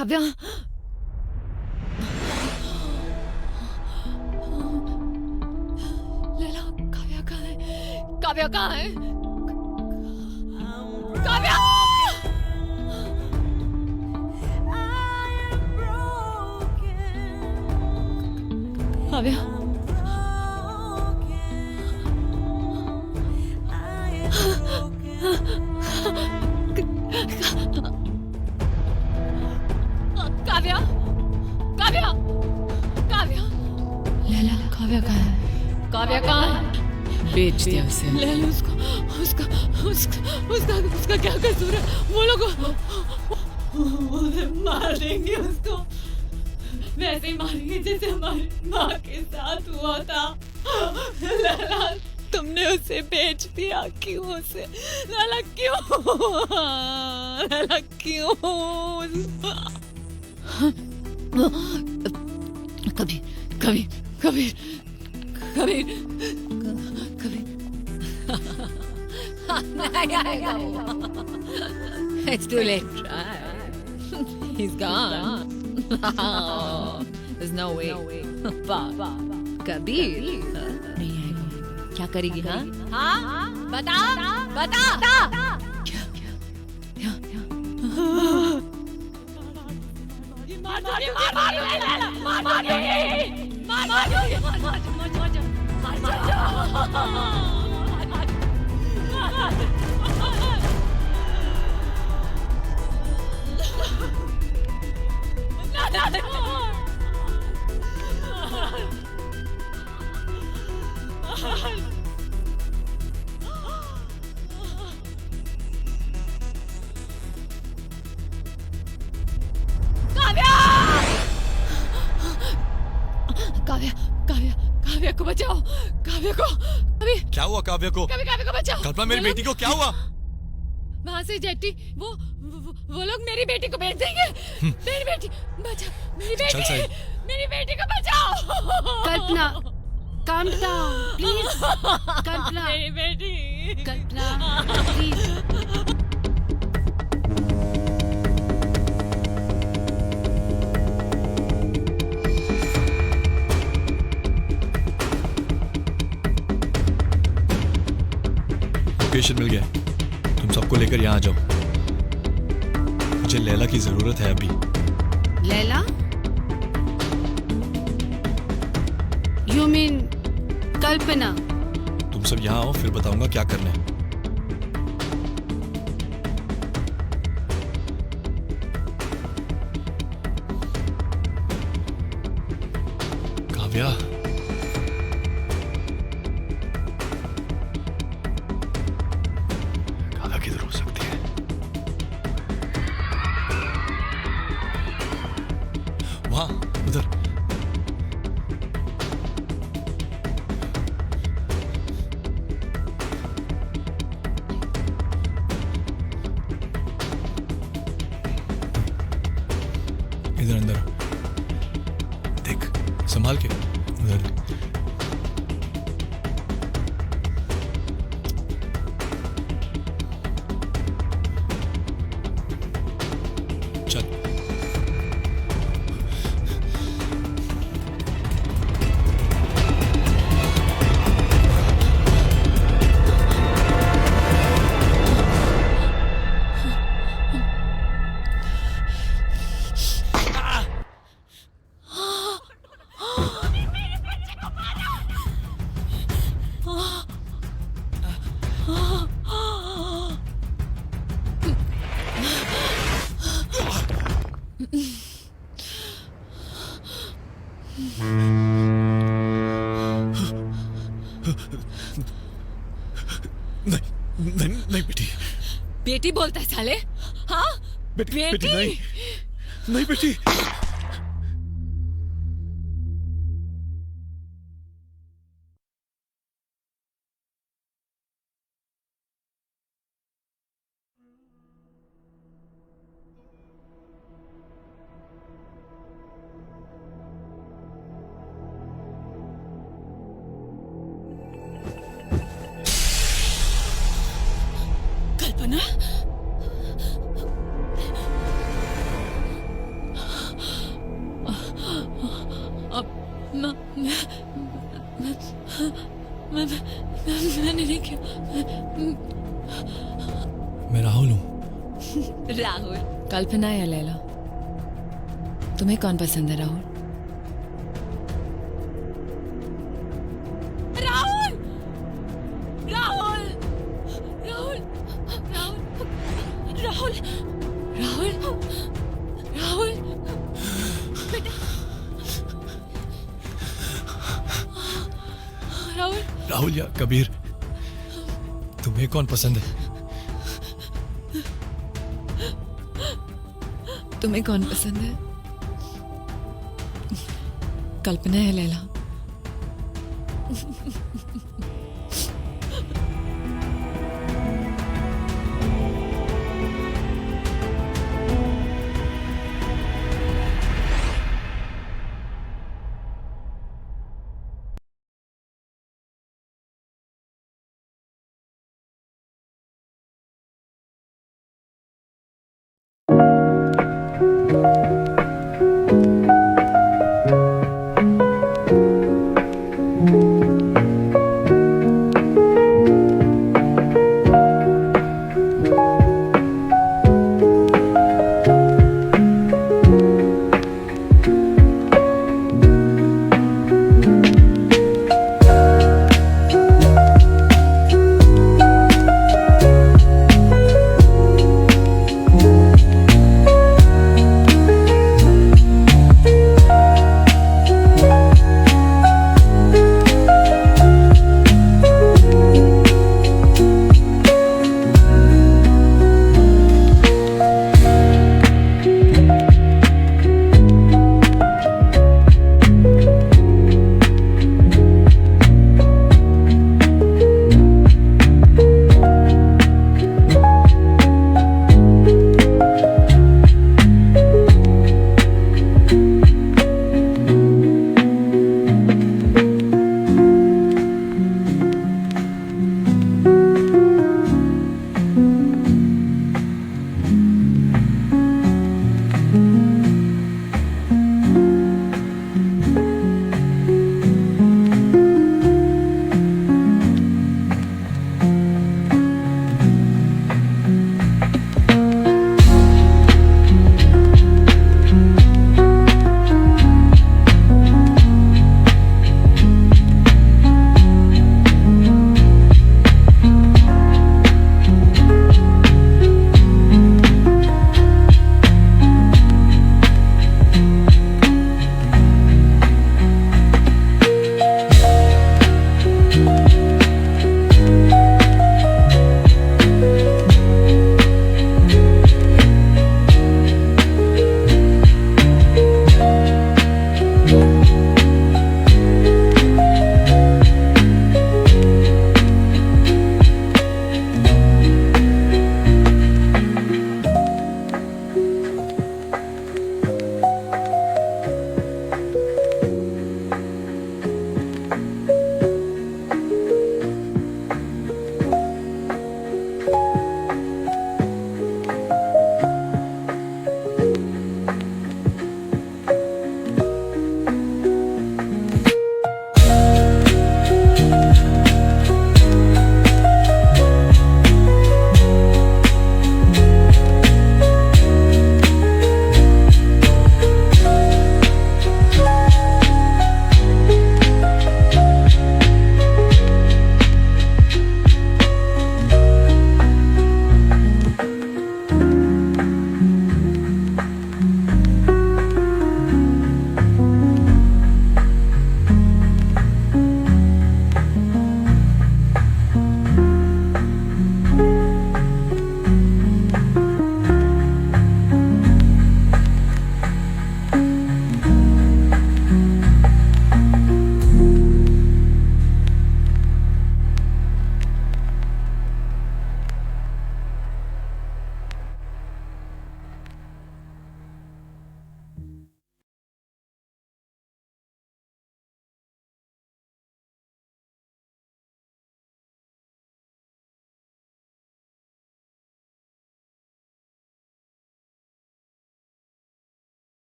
काव्या लैला, काव्या कहाँ है? काव्या कहाँ है? काव्या काव्या काव्या काव्या काव्या लैला, काव्या कहाँ है? काव्या कहाँ है? बेच दिया उसे। लैला, उसका क्या कसूर है? वो लोग उसे मार देंगे उसको, वैसे ही मारेंगे जैसे हमारी माँ के साथ हुआ था। लैला, तुमने उसे बेच दिया, क्यों उसे? लैला क्यों? लैला क्यों? कभी कभी कभी कभी कभी नहीं आएगा वो। It's too late. He's gone. There's no way. Kabir नहीं आएगा। क्या करेगी? हाँ हाँ बता बता क्या क्या क्या क्या काव्या काव्या काव्या को बचाओ, काव्या को। अभी क्या हुआ काव्या को? काव्या को बचाओ। कल्पना, मेरी बेटी को क्या हुआ? वहाँ से जेटी वो लोग मेरी बेटी को बेच देंगे। मेरी बेटी बचाओ, मेरी बेटी को बचाओ। कल्पना, calm down, please. कल्पना, मेरी बेटी। कल्पना, please. लोकेशन मिल गया, तुम सबको लेकर यहाँ आ जाओ। मुझे लैला की जरूरत है अभी। लैला? You mean कल्पना? तुम सब यहाँ आओ, फिर बताऊंगा क्या करना है। काव्या, काव्या किधर हो सकती है? वहाँ, उधर। इधर अंदर देख, संभाल के। उधर चल। नहीं बेटी। बेटी बोलता है साले? हाँ बेटी नहीं, नहीं बेटी। कल्पना? मैंने नहीं किया। मैं राहुल हूँ। राहुल। कल्पना या लैला, तुम्हें कौन पसंद है राहुल? राहुल राहुल राहुल राहुल राहुल राहुल राहुल बेटा राहुल। राहुल या कबीर, तुम्हें कौन पसंद है? तुम्हें कौन पसंद है? कल्पना है लैला?